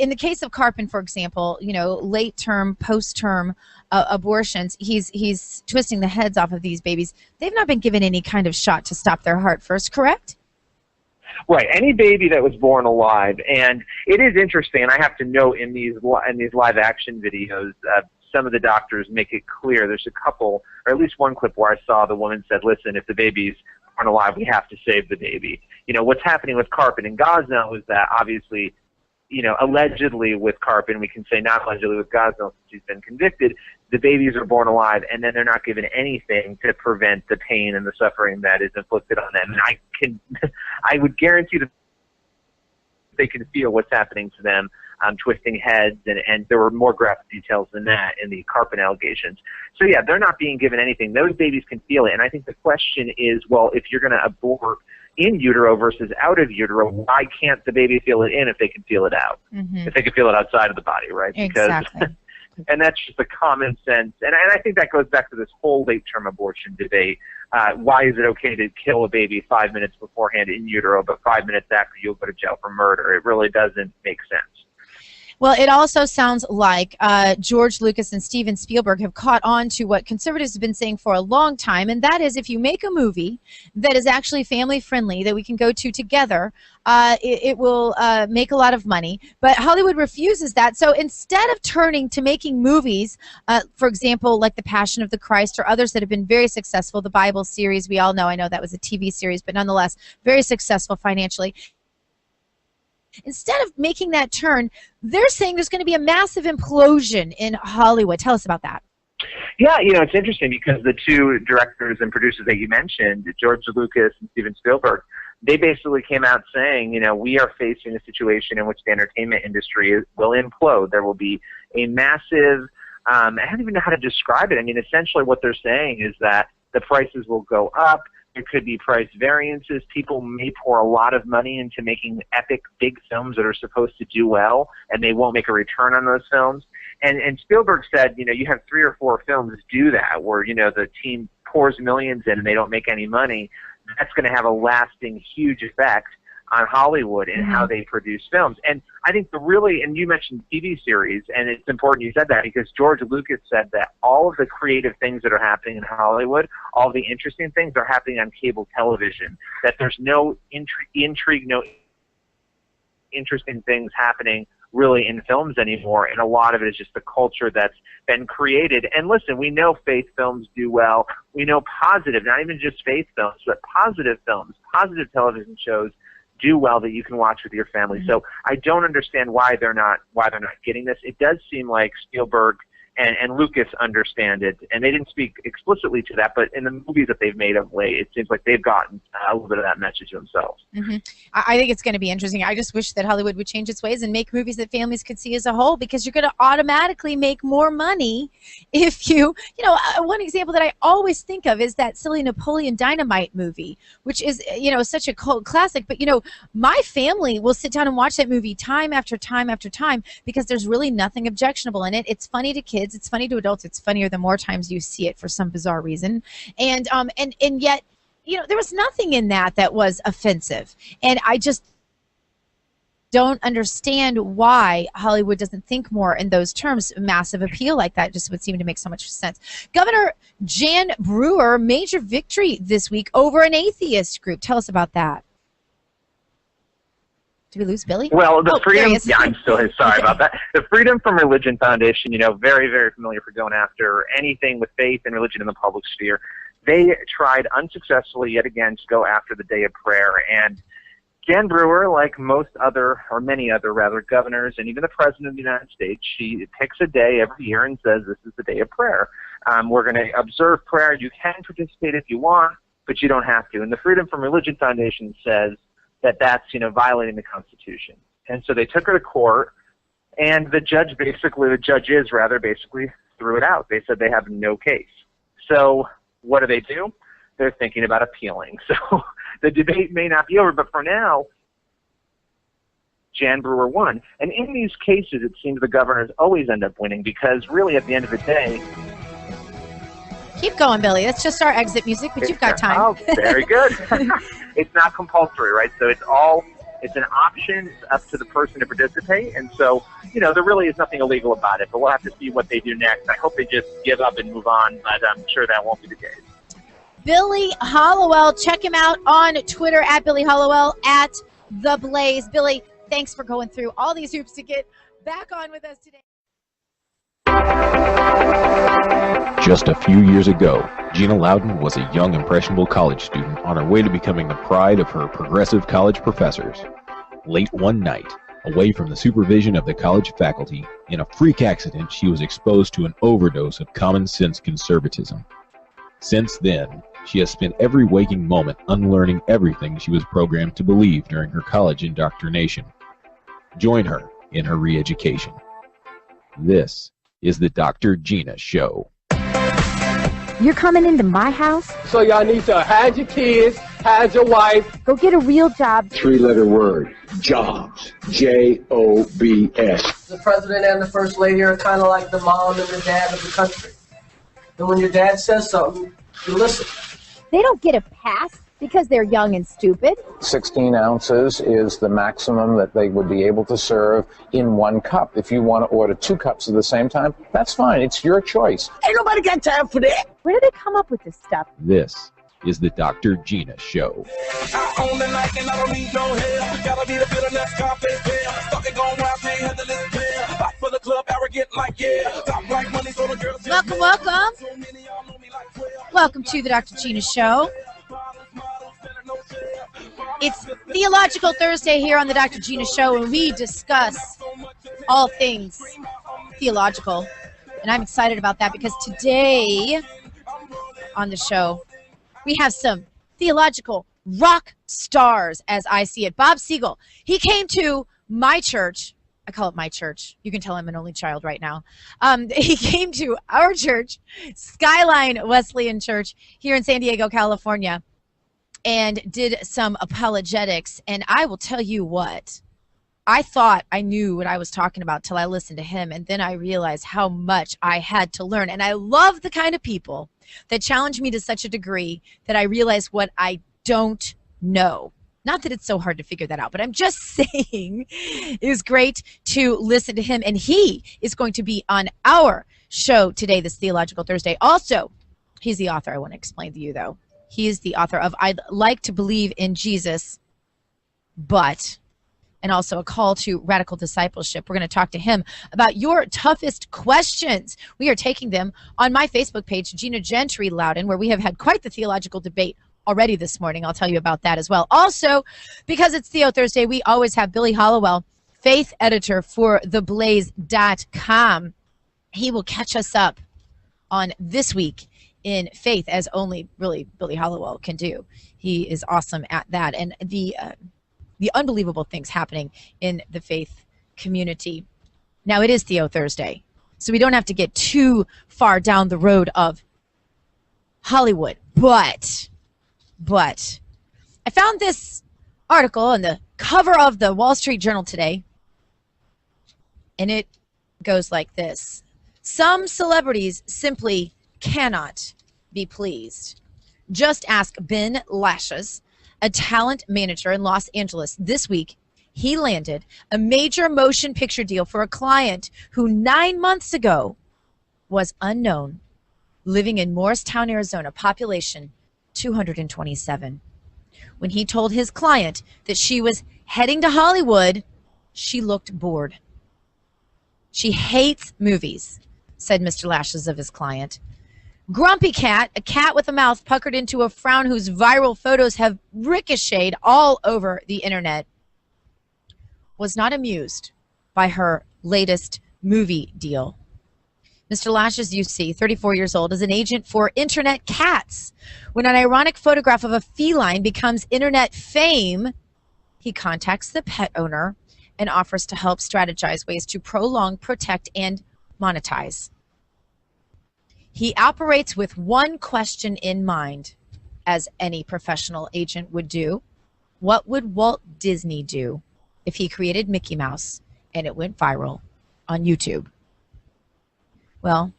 in the case of Carpin, for example, late term, post term abortions, he's twisting the heads off of these babies. They've not been given any kind of shot to stop their heart first, correct? Right, any baby that was born alive, and it is interesting. And I have to note in these live action videos, some of the doctors make it clear. There's a couple, or at least one clip where I saw the woman said, "Listen, if the baby's born alive, we have to save the baby." What's happening with Carpin and Gosnell is that obviously, allegedly with Carpin, we can say not allegedly with Gosnell since he's been convicted, the babies are born alive, and then they're not given anything to prevent the pain and the suffering that is inflicted on them. And I would guarantee that they can feel what's happening to them, twisting heads, and there were more graphic details than that in the Carpin allegations. So yeah, they're not being given anything. Those babies can feel it, and I think the question is, well, if you're going to abort in utero versus out of utero, why can't the baby feel it in if they can feel it out? If they can feel it outside of the body, right? Exactly. Because, and that's just a common sense. And I think that goes back to this whole late-term abortion debate. Why is it okay to kill a baby 5 minutes beforehand in utero, but 5 minutes after you'll go to jail for murder? It really doesn't make sense. Well, it also sounds like George Lucas and Steven Spielberg have caught on to what conservatives have been saying for a long time, and that is if you make a movie that is actually family-friendly, that we can go to together, it will make a lot of money. But Hollywood refuses that. So instead of turning to making movies, for example, like The Passion of the Christ or others that have been very successful, the Bible series, we all know, I know that was a TV series, but nonetheless, very successful financially. Instead of making that turn, they're saying there's going to be a massive implosion in Hollywood. Tell us about that. Yeah, it's interesting because the two directors and producers that you mentioned, George Lucas and Steven Spielberg, they basically came out saying, we are facing a situation in which the entertainment industry will implode. There will be a massive, I don't even know how to describe it. I mean, essentially what they're saying is that the prices will go up. There could be price variances. People may pour a lot of money into making epic, big films that are supposed to do well, and they won't make a return on those films. And Spielberg said, you have 3 or 4 films do that, where, the team pours millions in and they don't make any money. That's going to have a lasting, huge effect on Hollywood and how they produce films. And I think and you mentioned TV series, and it's important you said that because George Lucas said that all of the creative things that are happening in Hollywood, all the interesting things are happening on cable television, that there's no intrigue, no interesting things happening really in films anymore, and a lot of it is just the culture that's been created. And listen, we know faith films do well. We know positive, not even just faith films, but positive films, positive television shows do well that you can watch with your family. So I don't understand why they're not getting this. It does seem like Spielberg and Lucas understand it, and they didn't speak explicitly to that, but in the movies that they've made of late, it seems like they've gotten a little bit of that message themselves. I think it's going to be interesting. I just wish that Hollywood would change its ways and make movies that families could see as a whole, because you're going to automatically make more money if one example that I always think of is that silly Napoleon Dynamite movie, which is, such a cult classic, but, my family will sit down and watch that movie time after time after time because there's really nothing objectionable in it. It's funny to kids. It's funny to adults. It's funnier the more times you see it for some bizarre reason. And yet, there was nothing in that was offensive. And I just don't understand why Hollywood doesn't think more in those terms. Massive appeal like that just would seem to make so much sense. Governor Jan Brewer, major victory this week over an atheist group. Tell us about that. Did we lose Billy? Well, the Freedom, I'm still here. Sorry about that. The Freedom from Religion Foundation, very, very familiar for going after anything with faith and religion in the public sphere. They tried unsuccessfully yet again to go after the day of prayer. And Jan Brewer, like many other governors and even the President of the United States, she picks a day every year and says, this is the day of prayer. We're going to observe prayer. You can participate if you want, but you don't have to. And the Freedom from Religion Foundation says that's violating the Constitution. And so they took her to court, and the judges basically threw it out. They said they have no case. So what do? They're thinking about appealing. So the debate may not be over, but for now, Jan Brewer won. And in these cases, it seems the governors always end up winning because really at the end of the day, keep going, Billy. That's just our exit music, but you've got time. Oh, very good. It's not compulsory, right? So it's all It's an option. It's up to the person to participate. And so, you know, there really is nothing illegal about it, but we'll have to see what they do next. I hope they just give up and move on, but I'm sure that won't be the case. Billy Hollowell, check him out on Twitter at Billy Hollowell at The Blaze. Billy, thanks for going through all these hoops to get back on with us today. Just a few years ago, Gina Loudon was a young, impressionable college student on her way to becoming the pride of her progressive college professors. Late one night, away from the supervision of the college faculty, in a freak accident, she was exposed to an overdose of common-sense conservatism. Since then, she has spent every waking moment unlearning everything she was programmed to believe during her college indoctrination. Join her in her re-education. This is the Dr. Gina Show. You're coming into my house? So y'all need to hide your kids, hide your wife. Go get a real job. Three-letter word. Jobs. J-O-B-S. The president and the first lady are kind of like the mom and the dad of the country. And when your dad says something, you listen. They don't get a pass because they're young and stupid. 16 ounces is the maximum that they would be able to serve in one cup. If you want to order 2 cups at the same time, that's fine. It's your choice. Ain't nobody got time for that. Where do they come up with this stuff? This is the Dr. Gina Show. I own the night and I don't need no help. Gotta be the bitterness, carpet fair. Started going wild, can't handle this pair. Fight for the club, arrogant like yeah. Top like money, so the girls Welcome, welcome. Welcome to the Dr. Gina Show. It's Theological Thursday here on the Dr. Gina Show, and we discuss all things theological. And I'm excited about that because today on the show, we have some theological rock stars, as I see it. Bob Siegel, he came to my church. I call it my church. You can tell I'm an only child right now. He came to our church, Skyline Wesleyan Church, here in San Diego, California, and did some apologetics. And I will tell you what, I thought I knew what I was talking about till I listened to him, and then I realized how much I had to learn. And I love the kind of people that challenge me to such a degree that I realize what I don't know. Not that it's so hard to figure that out, but I'm just saying it was great to listen to him, and he is going to be on our show today, this Theological Thursday. Also, he's the author. I want to explain to you, though. He is the author of I'd Like to Believe in Jesus, but, and also A Call to Radical Discipleship. We're going to talk to him about your toughest questions. We are taking them on my Facebook page, Gina Gentry Loudon, where we have had quite the theological debate already this morning. I'll tell you about that as well. Also, because it's Theo Thursday, we always have Billy Hollowell, faith editor for theblaze.com. He will catch us up on this week in faith, as only really Billy Hollowell can do. He is awesome at that, and the unbelievable things happening in the faith community. Now, it is Theo Thursday, so we don't have to get too far down the road of Hollywood, but I found this article on the cover of the Wall Street Journal today, and it goes like this. Some celebrities simply cannot be pleased. Just ask Ben Lashes, a talent manager in Los Angeles. This week, he landed a major motion picture deal for a client who 9 months ago was unknown, living in Morristown, Arizona, population 227. When he told his client that she was heading to Hollywood, she looked bored. She hates movies, said Mr. Lashes of his client. Grumpy Cat, a cat with a mouth puckered into a frown whose viral photos have ricocheted all over the internet, was not amused by her latest movie deal. Mr. Lashes, you see, 34 years old, is an agent for internet cats. When an ironic photograph of a feline becomes internet fame, he contacts the pet owner and offers to help strategize ways to prolong, protect, and monetize. He operates with one question in mind, as any professional agent would do. What would Walt Disney do if he created Mickey Mouse and it went viral on YouTube? Well,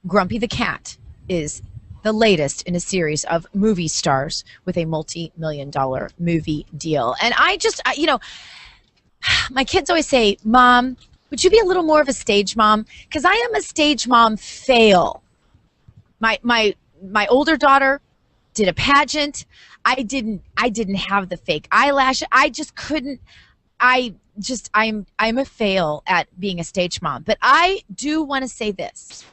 Grumpy the cat is the latest in a series of movie stars with a multi-million-dollar movie deal. And my kids always say, Mom, would you be a little more of a stage mom? Because I am a stage mom fail. My older daughter did a pageant. I didn't have the fake eyelash. I just couldn't. I'm a fail at being a stage mom. But I do want to say this.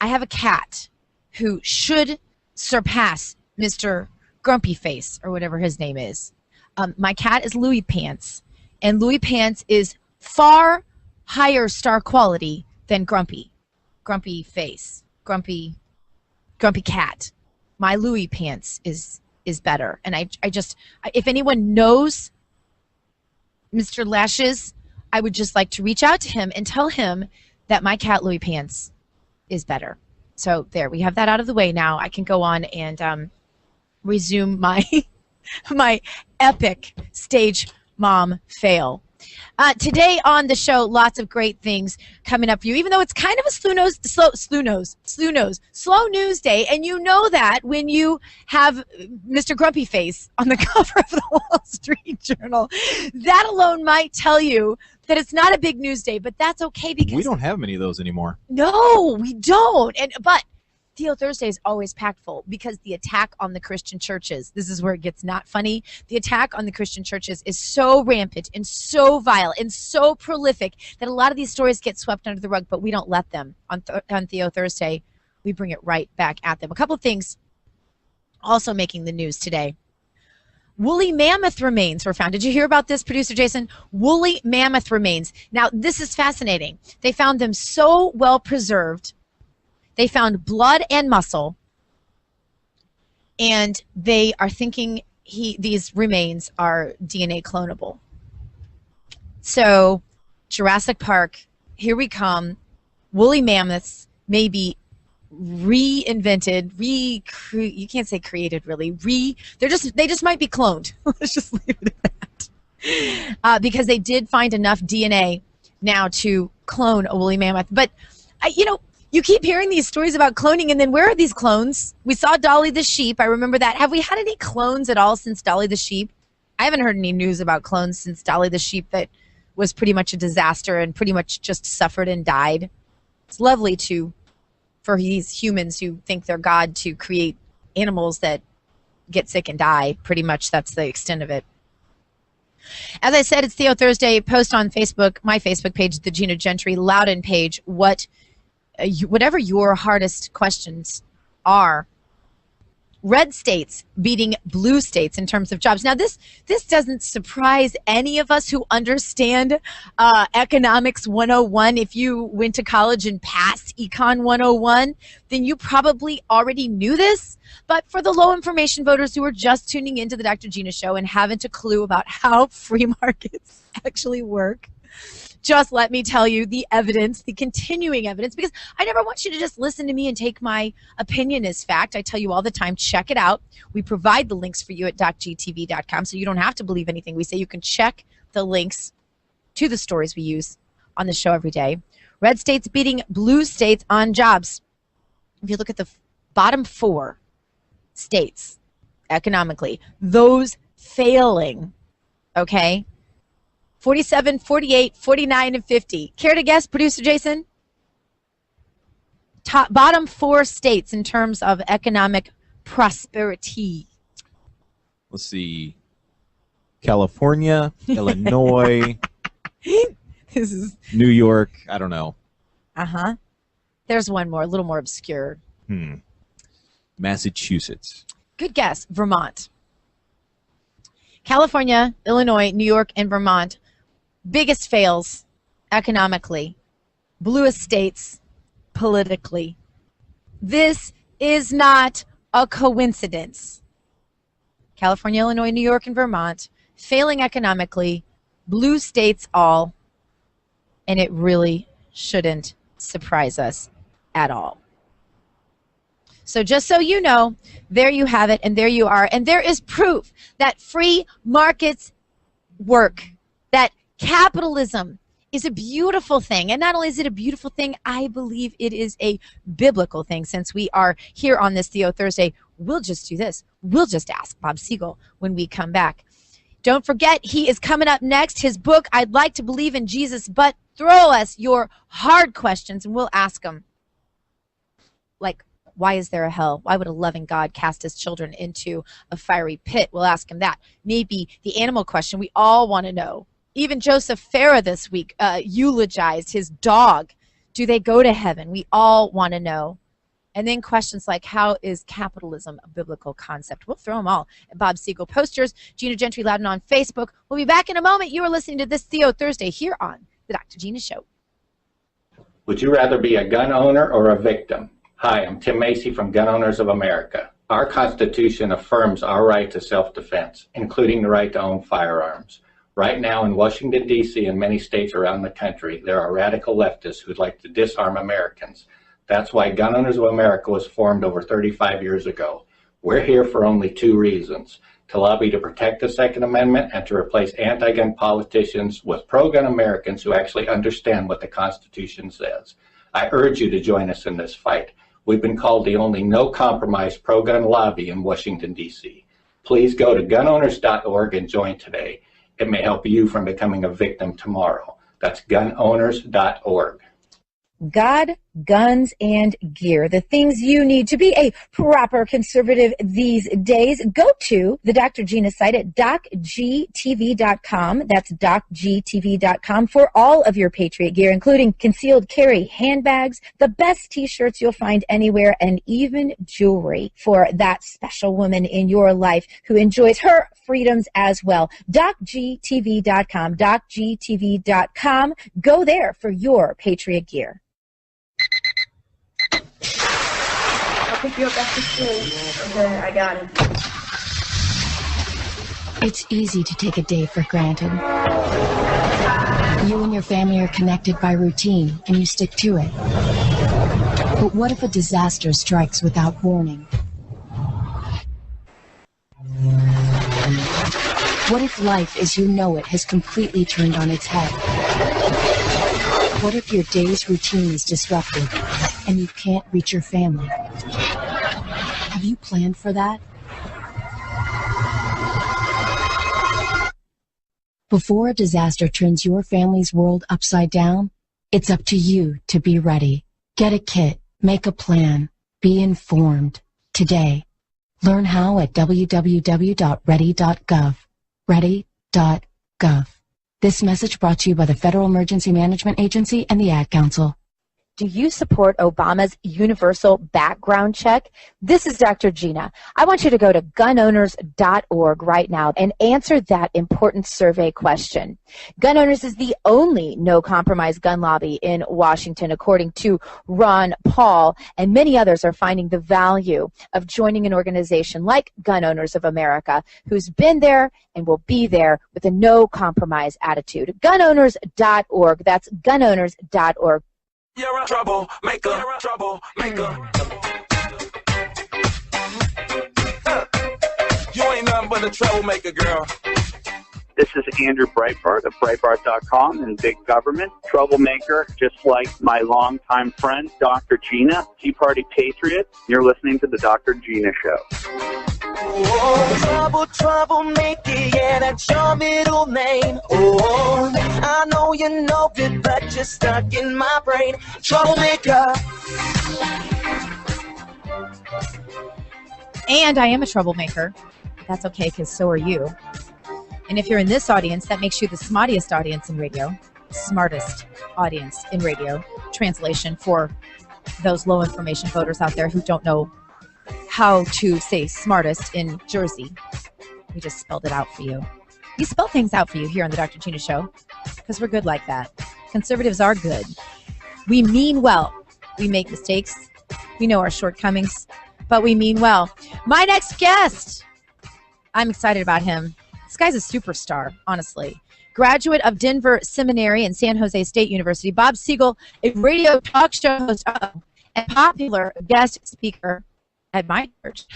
I have a cat who should surpass Mr. Grumpy Face or whatever his name is. My cat is Louis Pants, and Louis Pants is far higher star quality than Grumpy Face, Grumpy Cat. My Louis Pants is better, and I just, if anyone knows Mr. Lashes, I would just like to reach out to him and tell him that my cat Louis Pants is better. So there, we have that out of the way now. I can go on and resume my my epic stage mom fail. Today on the show, lots of great things coming up for you, even though it's kind of a slow news day. And you know that when you have Mr. Grumpy Face on the cover of the Wall Street Journal. That alone might tell you that it's not a big news day, but that's okay because we don't have many of those anymore. No, we don't. But Theo Thursday is always packed full because the attack on the Christian churches, this is where it gets not funny. The attack on the Christian churches is so rampant and so vile and so prolific that a lot of these stories get swept under the rug, but we don't let them. On Theo Thursday, we bring it right back at them. A couple of things also making the news today. Woolly mammoth remains were found. Did you hear about this, producer Jason? Woolly mammoth remains. Now, this is fascinating. They found them so well preserved. They found blood and muscle, and they are thinking these remains are DNA clonable. So, Jurassic Park, here we come. Woolly mammoths may be reinvented, you can't say created really. They just might be cloned. Let's just leave it at that. Because they did find enough DNA now to clone a woolly mammoth. But you keep hearing these stories about cloning, and then where are these clones? We saw Dolly the sheep. I remember that. Have we had any clones at all since Dolly the sheep? I haven't heard any news about clones since Dolly the sheep that was pretty much a disaster and pretty much just suffered and died. It's lovely for these humans who think they're God to create animals that get sick and die. Pretty much that's the extent of it. As I said, it's Theo Thursday. Post on Facebook, my Facebook page, the Gina Gentry Loudon page, whatever your hardest questions are. Red states beating blue states in terms of jobs. Now, this doesn't surprise any of us who understand economics 101. If you went to college and passed Econ 101, then you probably already knew this. But for the low information voters who are just tuning into the Dr. Gina Show and haven't a clue about how free markets actually work, just let me tell you the evidence, the continuing evidence, because I never want you to just listen to me and take my opinion as fact. I tell you all the time, check it out. We provide the links for you at docgtv.com, so you don't have to believe anything we say. You can check the links to the stories we use on the show every day. Red states beating blue states on jobs. If you look at the bottom 4 states economically, those failing, okay? 47, 48, 49, and 50. Care to guess, producer Jason? Bottom 4 states in terms of economic prosperity. Let's see. California, Illinois, This is New York. I don't know. Uh-huh. There's one more, a little more obscure. Massachusetts. Good guess. Vermont. California, Illinois, New York, and Vermont. Biggest fails economically. Bluest states politically. This is not a coincidence. California, Illinois, New York, and Vermont failing economically. Blue states all. And it really shouldn't surprise us at all. So just so you know, there you have it, and there you are. And there is proof that free markets work, that capitalism is a beautiful thing. And not only is it a beautiful thing, I believe it is a biblical thing. Since we are here on this Theo Thursday, we'll just do this. We'll just ask Bob Siegel when we come back. Don't forget, he is coming up next. His book, I'd Like to Believe in Jesus, but throw us your hard questions and we'll ask them. Like, why is there a hell? Why would a loving God cast his children into a fiery pit? We'll ask him that. Maybe the animal question we all want to know. Even Joseph Farah this week eulogized his dog. Do they go to heaven? We all want to know. And then questions like, how is capitalism a biblical concept? We'll throw them all at Bob Siegel posters. Gina Gentry Loudon on Facebook. We'll be back in a moment. You are listening to This Theo Thursday here on The Dr. Gina Show. Would you rather be a gun owner or a victim? Hi, I'm Tim Macy from Gun Owners of America. Our Constitution affirms our right to self-defense, including the right to own firearms. Right now in Washington, D.C. and many states around the country, there are radical leftists who'd like to disarm Americans. That's why Gun Owners of America was formed over 35 years ago. We're here for only two reasons: to lobby to protect the Second Amendment and to replace anti-gun politicians with pro-gun Americans who actually understand what the Constitution says. I urge you to join us in this fight. We've been called the only no-compromise pro-gun lobby in Washington, D.C. Please go to gunowners.org and join today. It may help you from becoming a victim tomorrow. That's gunowners.org. God, guns, and gear, the things you need to be a proper conservative these days. Go to the Dr. Gina site at docgtv.com. That's docgtv.com for all of your Patriot gear, including concealed carry handbags, the best t-shirts you'll find anywhere, and even jewelry for that special woman in your life who enjoys her freedoms as well. docgtv.com, docgtv.com. Go there for your Patriot gear. I'll pick you up after school. Okay, I got it. It's easy to take a day for granted. You and your family are connected by routine, and you stick to it. But what if a disaster strikes without warning? What if life as you know it has completely turned on its head? What if your day's routine is disrupted and you can't reach your family? Have you planned for that? Before a disaster turns your family's world upside down, it's up to you to be ready. Get a kit, make a plan, be informed. Today, learn how at www.ready.gov. Ready.gov. This message brought to you by the Federal Emergency Management Agency and the Ad Council. Do you support Obama's universal background check? This is Dr. Gina. I want you to go to gunowners.org right now and answer that important survey question. Gun Owners is the only no-compromise gun lobby in Washington, according to Ron Paul, and many others are finding the value of joining an organization like Gun Owners of America, who's been there and will be there with a no-compromise attitude. Gunowners.org. That's gunowners.org. You're a troublemaker, troublemaker. You ain't nothing but a troublemaker, girl. This is Andrew Breitbart of Breitbart.com and Big Government. Troublemaker, just like my longtime friend, Dr. Gina, Tea Party Patriot. You're listening to The Dr. Gina Show. Oh, troublemaker, yeah, that's your middle name. Oh, I know you know it, but you're stuck in my brain. Troublemaker. And I am a troublemaker. That's okay, because so are you. And if you're in this audience, that makes you the smartest audience in radio. Smartest audience in radio. Translation for those low information voters out there who don't know how to say smartest in Jersey. We just spelled it out for you. We spell things out for you here on the Dr. Gina Show because we're good like that. Conservatives are good. We mean well. We make mistakes. We know our shortcomings, but we mean well. My next guest, I'm excited about him. This guy's a superstar, honestly. Graduate of Denver Seminary and San Jose State University, Bob Siegel, a radio talk show host and popular guest speaker at my church.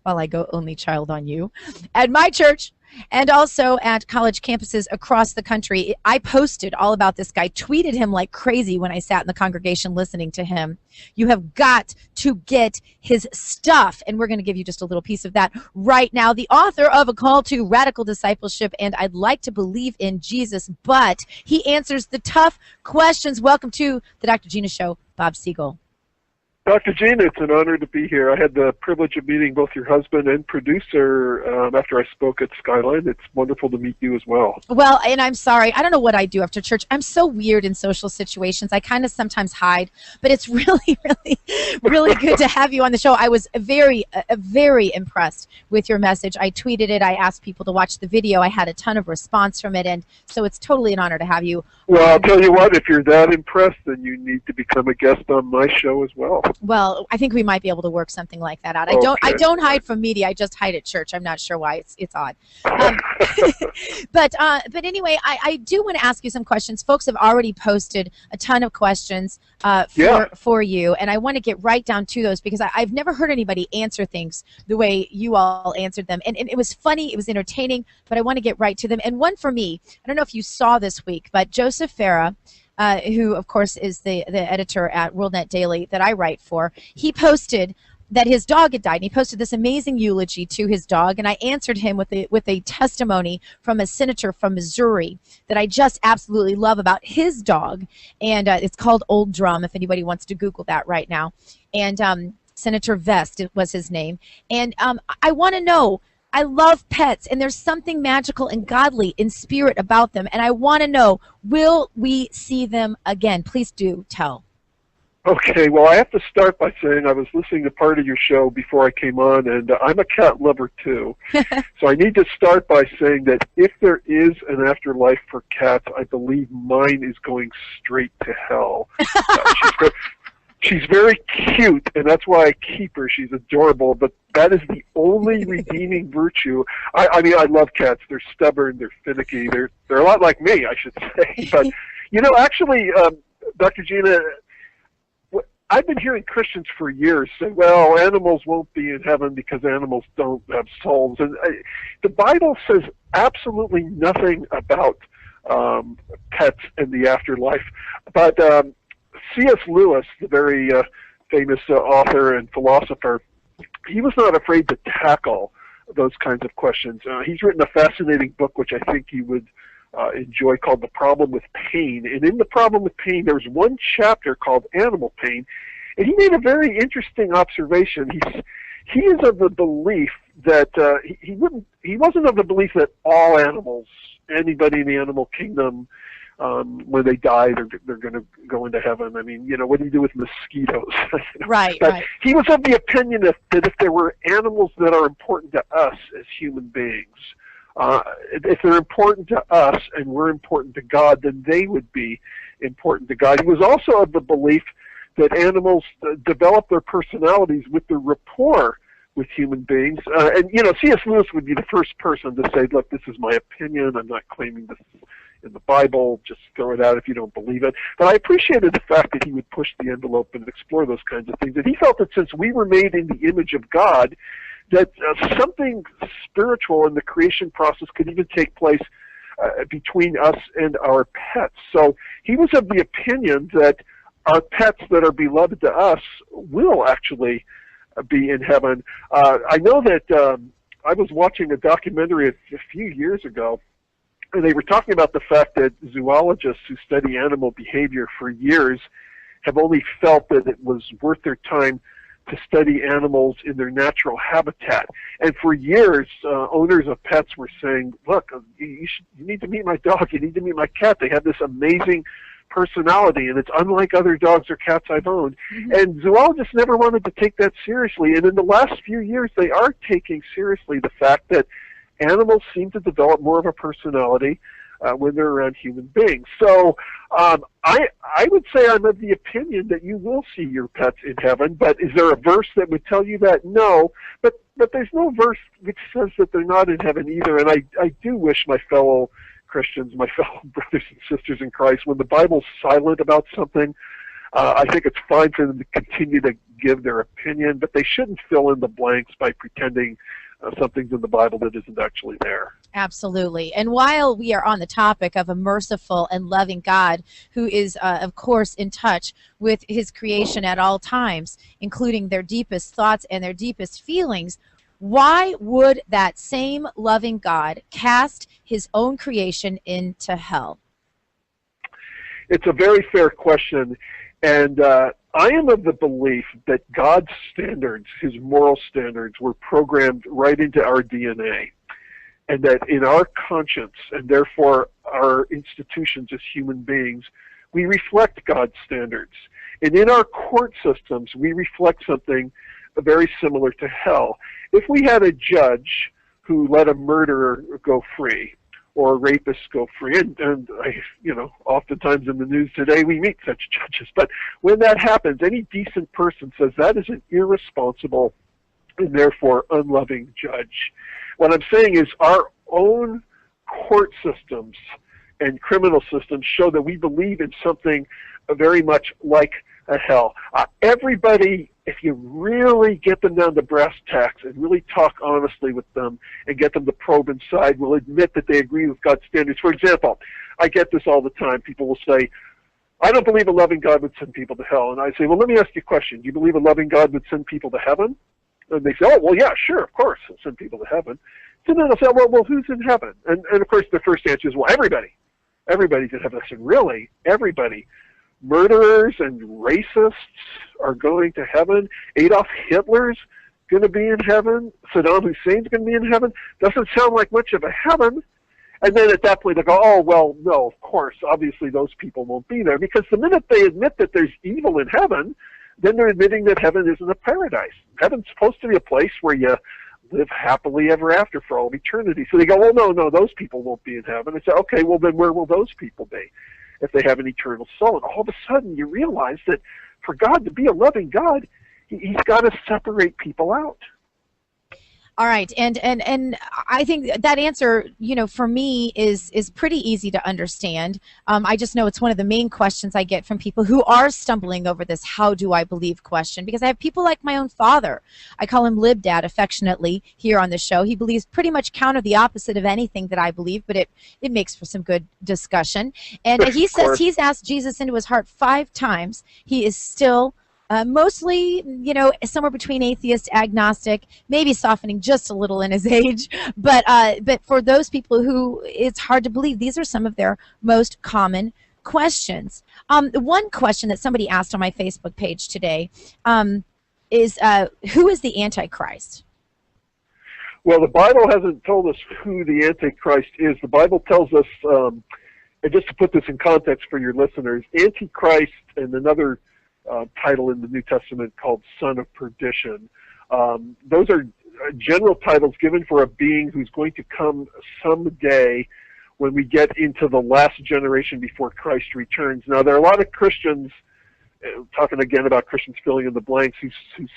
While I go only child on you. At my church, And also at college campuses across the country. I posted all about this guy, tweeted him like crazy when I sat in the congregation listening to him. You have got to get his stuff, and we're going to give you just a little piece of that right now. The author of A Call to Radical Discipleship and I'd Like to Believe in Jesus, but he answers the tough questions. Welcome to the Dr. Gina Show, Bob Siegel. Dr. Gina, it's an honor to be here. I had the privilege of meeting both your husband and producer after I spoke at Skyline. It's wonderful to meet you as well. Well, and I'm sorry. I don't know what I do after church. I'm so weird in social situations. I kind of sometimes hide, but it's really, really, really good to have you on the show. I was very impressed with your message. I tweeted it. I asked people to watch the video. I had a ton of response from it, and so it's totally an honor to have you. Well, I'll tell you what, if you're that impressed, then you need to become a guest on my show as well. Well, I think we might be able to work something like that out. Okay. I don't hide from media. I just hide at church. I'm not sure why. It's odd. But anyway, I do want to ask you some questions. Folks have already posted a ton of questions for you, and I want to get right down to those because I've never heard anybody answer things the way you all answered them. And it was funny. It was entertaining, but I want to get right to them. And one for me, I don't know if you saw this week, but Joseph Farah, who, of course, is the editor at WorldNet Daily that I write for, he posted that his dog had died. And he posted this amazing eulogy to his dog, and I answered him with a testimony from a senator from Missouri that I just absolutely love about his dog, and it's called Old Drum, if anybody wants to Google that right now. And Senator Vest was his name. And I want to know, I love pets, and there's something magical and godly in spirit about them, and I want to know, will we see them again? Please do tell. Okay, well, I have to start by saying I was listening to part of your show before I came on, and I'm a cat lover too. So I need to start by saying that if there is an afterlife for cats, I believe mine is going straight to hell. She's very cute, and that's why I keep her. She's adorable, but that is the only redeeming virtue. I mean, I love cats. They're stubborn. They're finicky. They're a lot like me, I should say. But, you know, actually, Dr. Gina, I've been hearing Christians for years say, well, animals won't be in heaven because animals don't have souls. And the Bible says absolutely nothing about pets and the afterlife. But C.S. Lewis, the very famous author and philosopher, he was not afraid to tackle those kinds of questions. He's written a fascinating book, which I think you would enjoy, called The Problem with Pain. And in The Problem with Pain, there's one chapter called Animal Pain, and he made a very interesting observation. He is of the belief that he wasn't of the belief that all animals, anybody in the animal kingdom, when they die, they're going to go into heaven. I mean, you know, what do you do with mosquitoes? Right, but right. He was of the opinion that if there were animals that are important to us as human beings, if they're important to us and we're important to God, then they would be important to God. He was also of the belief that animals develop their personalities with their rapport with human beings. And, you know, C.S. Lewis would be the first person to say, look, this is my opinion. I'm not claiming this in the Bible. Just throw it out if you don't believe it. But I appreciated the fact that he would push the envelope and explore those kinds of things. And he felt that since we were made in the image of God, that something spiritual in the creation process could even take place between us and our pets. So he was of the opinion that our pets that are beloved to us will actually be in heaven. I know that I was watching a documentary a few years ago, and they were talking about the fact that zoologists who study animal behavior for years have only felt that it was worth their time to study animals in their natural habitat. And for years, owners of pets were saying, look, you need to meet my dog, you need to meet my cat. They have this amazing personality, and it's unlike other dogs or cats I've owned. Mm-hmm. And zoologists never wanted to take that seriously. And in the last few years, they are taking seriously the fact that animals seem to develop more of a personality when they're around human beings. So I would say I'm of the opinion that you will see your pets in heaven, but is there a verse that would tell you that? No, but there's no verse which says that they're not in heaven either. And I do wish my fellow Christians, my fellow brothers and sisters in Christ, when the Bible's silent about something, I think it's fine for them to continue to give their opinion, but they shouldn't fill in the blanks by pretending something's in the Bible that isn't actually there. Absolutely. And while we are on the topic of a merciful and loving God who is, of course, in touch with his creation at all times, including their deepest thoughts and their deepest feelings, why would that same loving God cast his own creation into hell? It's a very fair question. And I am of the belief that God's standards, his moral standards, were programmed right into our DNA. And that in our conscience, and therefore our institutions as human beings, we reflect God's standards. And in our court systems, we reflect something very similar to hell. If we had a judge who let a murderer go free, or a rapist go free, and oftentimes in the news today we meet such judges, but when that happens, any decent person says that is an irresponsible and therefore unloving judge. What I'm saying is our own court systems and criminal systems show that we believe in something very much like a hell. Everybody, if you really get them down to brass tacks and really talk honestly with them and get them to probe inside, will admit that they agree with God's standards. For example, I get this all the time. People will say, I don't believe a loving God would send people to hell. And I say, well, let me ask you a question. Do you believe a loving God would send people to heaven? And they say, oh, well, yeah, sure, of course, he'll send people to heaven. So then I'll say, well, who's in heaven? And of course, the first answer is, well, everybody. Everybody's in heaven. I said, really? Everybody? Murderers and racists are going to heaven? Adolf Hitler's going to be in heaven? Saddam Hussein's going to be in heaven? Doesn't sound like much of a heaven. And then at that point, they go, oh, well, no, of course, obviously those people won't be there. Because the minute they admit that there's evil in heaven, then they're admitting that heaven isn't a paradise. Heaven's supposed to be a place where you live happily ever after for all of eternity. So they go, well, no, those people won't be in heaven. I say, okay, well, then where will those people be if they have an eternal soul? And all of a sudden you realize that for God to be a loving God, he's got to separate people out. All right, and I think that answer, for me is pretty easy to understand. I just know it's one of the main questions I get from people who are stumbling over this "how do I believe" question, because I have people like my own father. I call him Lib Dad affectionately here on the show. He believes pretty much counter the opposite of anything that I believe, but it makes for some good discussion. And he says he's asked Jesus into his heart 5 times. He is still mostly, somewhere between atheist, agnostic, maybe softening just a little in his age. But for those people who it's hard to believe, these are some of their most common questions. One question that somebody asked on my Facebook page today is, who is the Antichrist? Well, the Bible hasn't told us who the Antichrist is. The Bible tells us, and just to put this in context for your listeners, Antichrist and another title in the New Testament called Son of Perdition. Those are general titles given for a being who's going to come someday when we get into the last generation before Christ returns. Now, there are a lot of Christians, talking again about Christians filling in the blanks, who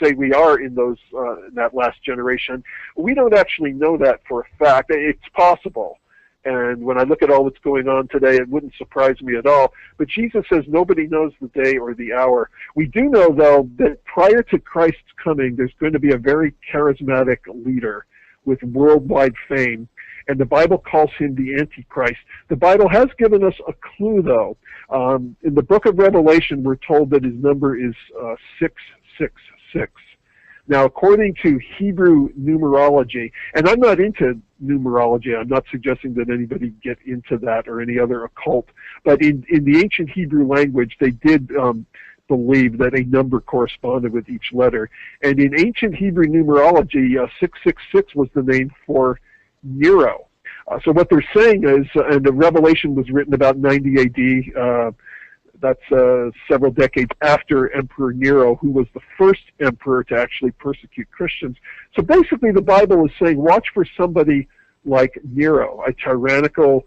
say we are in that last generation. We don't actually know that for a fact. It's possible. And when I look at all that's going on today, it wouldn't surprise me at all. But Jesus says nobody knows the day or the hour. We do know, though, that prior to Christ's coming, there's going to be a very charismatic leader with worldwide fame. And the Bible calls him the Antichrist. The Bible has given us a clue, though. In the book of Revelation, we're told that his number is 666. Now, according to Hebrew numerology, and I'm not into numerology, I'm not suggesting that anybody get into that or any other occult, but in the ancient Hebrew language, they did believe that a number corresponded with each letter. And in ancient Hebrew numerology, 666 was the name for Nero. So what they're saying is, and the Revelation was written about 90 AD, that's several decades after Emperor Nero, who was the first emperor to actually persecute Christians. So basically the Bible is saying, watch for somebody like Nero, a tyrannical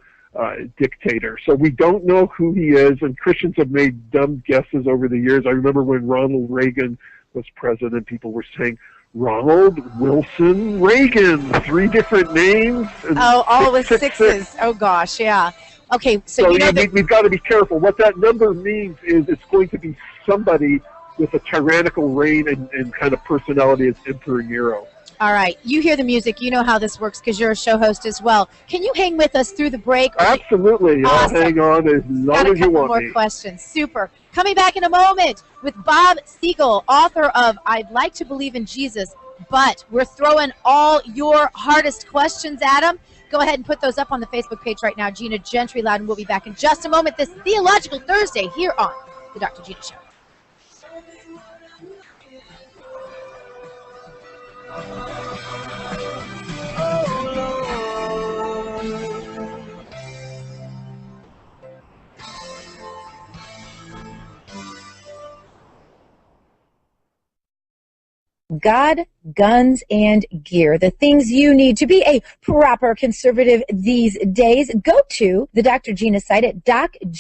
dictator. So we don't know who he is, and Christians have made dumb guesses over the years. I remember when Ronald Reagan was president, people were saying, Ronald Wilson Reagan, 3 different names. And all with sixes. Oh, gosh, yeah. Okay, so we've got to be careful. What that number means is it's going to be somebody with a tyrannical reign and kind of personality as Emperor Nero. All right. You hear the music. You know how this works because you're a show host as well. Can you hang with us through the break? Absolutely. Awesome. I'll hang on as long as you want more me. questions. Super. Coming back in a moment with Bob Siegel, author of I'd Like to Believe in Jesus, but we're throwing all your hardest questions at him. Go ahead and put those up on the Facebook page right now. Gina Gentry Loudon will be back in just a moment this Theological Thursday here on The Dr. Gina Show. God, guns, and gear. The things you need to be a proper conservative these days. Go to the Dr. Gina site at docgtv.com.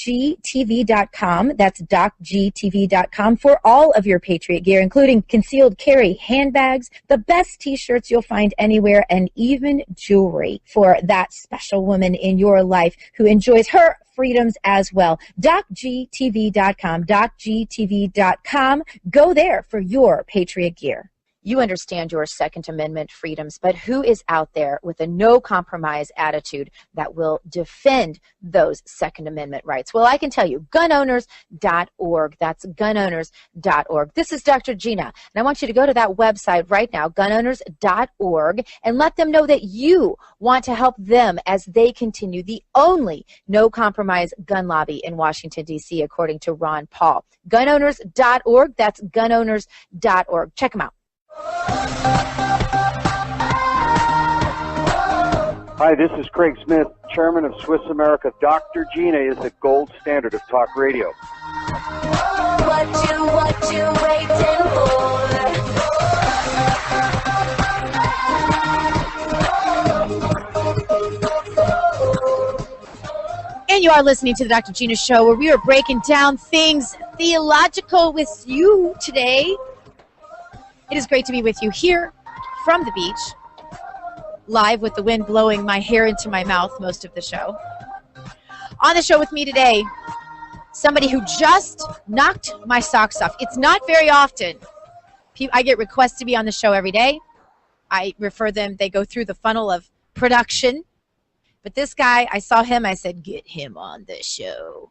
That's docgtv.com for all of your Patriot gear, including concealed carry handbags, the best t-shirts you'll find anywhere, and even jewelry for that special woman in your life who enjoys her freedoms as well. docgtv.com, docgtv.com. Go there for your Patriot gear. You understand your Second Amendment freedoms, but who is out there with a no-compromise attitude that will defend those Second Amendment rights? Well, I can tell you, gunowners.org. That's gunowners.org. This is Dr. Gina, and I want you to go to that website right now, gunowners.org, and let them know that you want to help them as they continue the only no-compromise gun lobby in Washington, D.C., according to Ron Paul. Gunowners.org. That's gunowners.org. Check them out. Hi, this is Craig Smith, chairman of Swiss America. Dr. Gina is the gold standard of talk radio. What you waiting for? And you are listening to the Dr. Gina Show, where we are breaking down things theological with you today. It is great to be with you here from the beach, live with the wind blowing my hair into my mouth most of the show. On the show with me today, somebody who just knocked my socks off. It's not very often. I get requests to be on the show every day. I refer them, they go through the funnel of production. But this guy, I saw him, I said, get him on the show.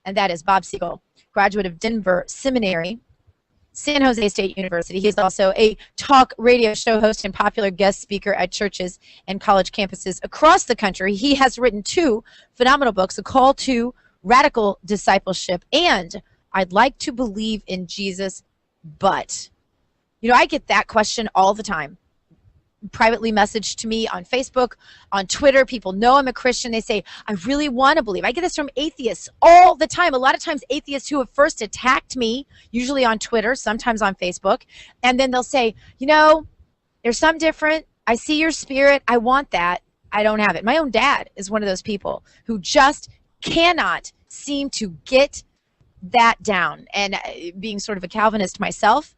And that is Bob Siegel, graduate of Denver Seminary, San Jose State University. He's also a talk radio show host and popular guest speaker at churches and college campuses across the country. He has written 2 phenomenal books, A Call to Radical Discipleship and I'd Like to Believe in Jesus, but. You know, I get that question all the time. Privately messaged to me on Facebook, on Twitter. People know I'm a Christian. They say, I really want to believe. I get this from atheists all the time. A lot of times atheists who have first attacked me, usually on Twitter, sometimes on Facebook, and then they'll say, you know, there's something different. I see your spirit. I want that. I don't have it. My own dad is one of those people who just cannot seem to get that down. And being sort of a Calvinist myself,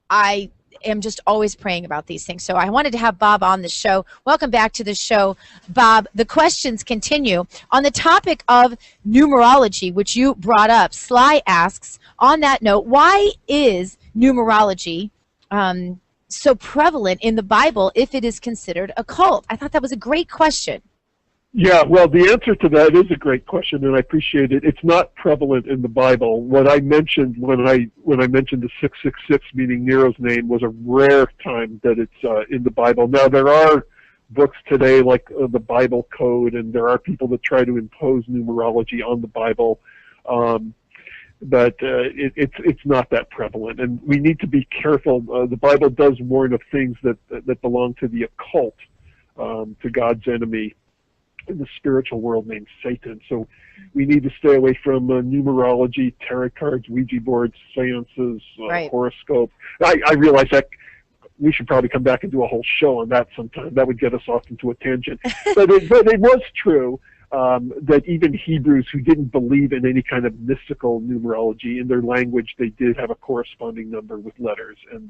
I am just always praying about these things. So I wanted to have Bob on the show. Welcome back to the show, Bob. The questions continue. On the topic of numerology, which you brought up, Sly asks, on that note, why is numerology so prevalent in the Bible if it is considered a cult? I thought that was a great question. Yeah, well, the answer to that is a great question, and I appreciate it. It's not prevalent in the Bible. What I mentioned when I mentioned the 666, meaning Nero's name, was a rare time that it's in the Bible. Now, there are books today like the Bible Code, and there are people that try to impose numerology on the Bible, but it's not that prevalent, and we need to be careful. The Bible does warn of things that belong to the occult, to God's enemy in the spiritual world named Satan. So we need to stay away from numerology, tarot cards, Ouija boards, seances, horoscope. I realize that we should probably come back and do a whole show on that sometime. That would get us off into a tangent. but it was true that even Hebrews who didn't believe in any kind of mystical numerology, in their language they did have a corresponding number with letters. And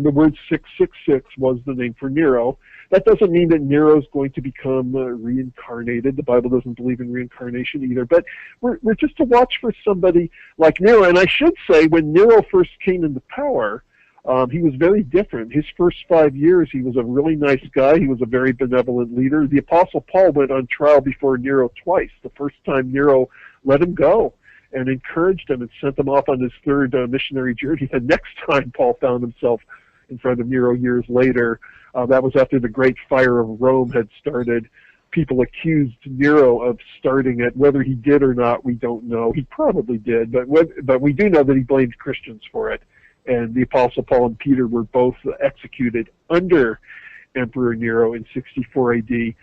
the word 666 was the name for Nero. That doesn't mean that Nero's going to become reincarnated. The Bible doesn't believe in reincarnation either. But we're just to watch for somebody like Nero. And I should say, when Nero first came into power, He was very different. His first 5 years, he was a really nice guy. He was a very benevolent leader. The Apostle Paul went on trial before Nero twice. The first time Nero let him go and encouraged him and sent him off on his third missionary journey. The next time Paul found himself in front of Nero years later, that was after the Great Fire of Rome had started. People accused Nero of starting it. Whether he did or not, we don't know. He probably did, but we do know that he blamed Christians for it. And the Apostle Paul and Peter were both executed under Emperor Nero in 64 AD.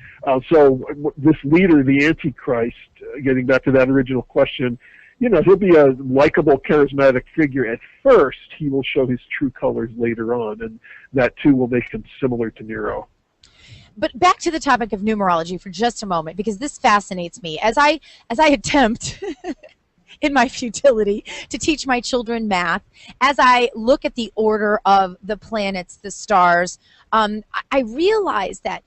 So this leader, the Antichrist, getting back to that original question, he'll be a likable, charismatic figure at first. He will show his true colors later on, and that too will make him similar to Nero. But back to the topic of numerology for just a moment, because this fascinates me. As I attempt in my futility to teach my children math, as I look at the order of the planets, the stars, I realize that,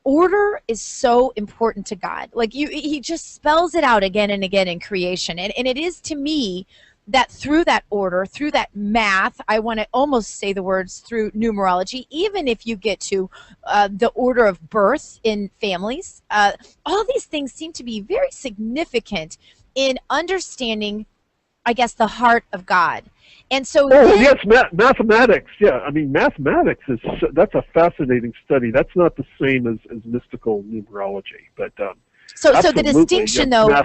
order is so important to God. Like he just spells it out again and again in creation. And it is to me that through that order, through that math, I want to almost say the words through numerology, even if you get to the order of birth in families, all these things seem to be very significant in understanding, I guess, the heart of God. And so yes, mathematics. Yeah, I mean, mathematics that's a fascinating study. That's not the same as mystical numerology, but so the distinction, though,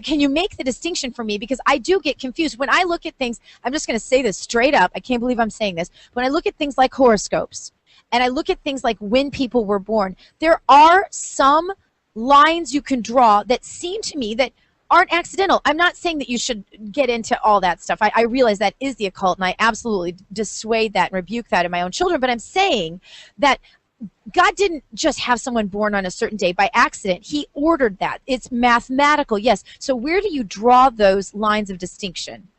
can you make the distinction for me? Because I do get confused when I look at things. I'm just going to say this straight up. I can't believe I'm saying this. When I look at things like horoscopes, and I look at things like when people were born, there are some lines you can draw that seem to me that aren't accidental. I'm not saying that you should get into all that stuff. I realize that is the occult, and I absolutely dissuade that and rebuke that in my own children. But I'm saying that God didn't just have someone born on a certain day by accident. He ordered that. It's mathematical, yes. So where do you draw those lines of distinction?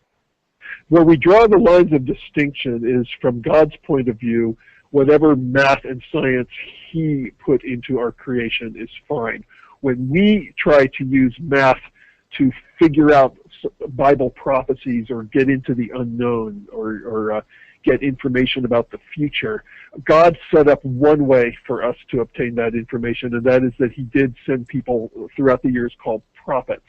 Where we draw the lines of distinction is from God's point of view. Whatever math and science he put into our creation is fine. When we try to use math to figure out Bible prophecies or get into the unknown or get information about the future, God set up one way for us to obtain that information, and that is that he did send people throughout the years called prophets,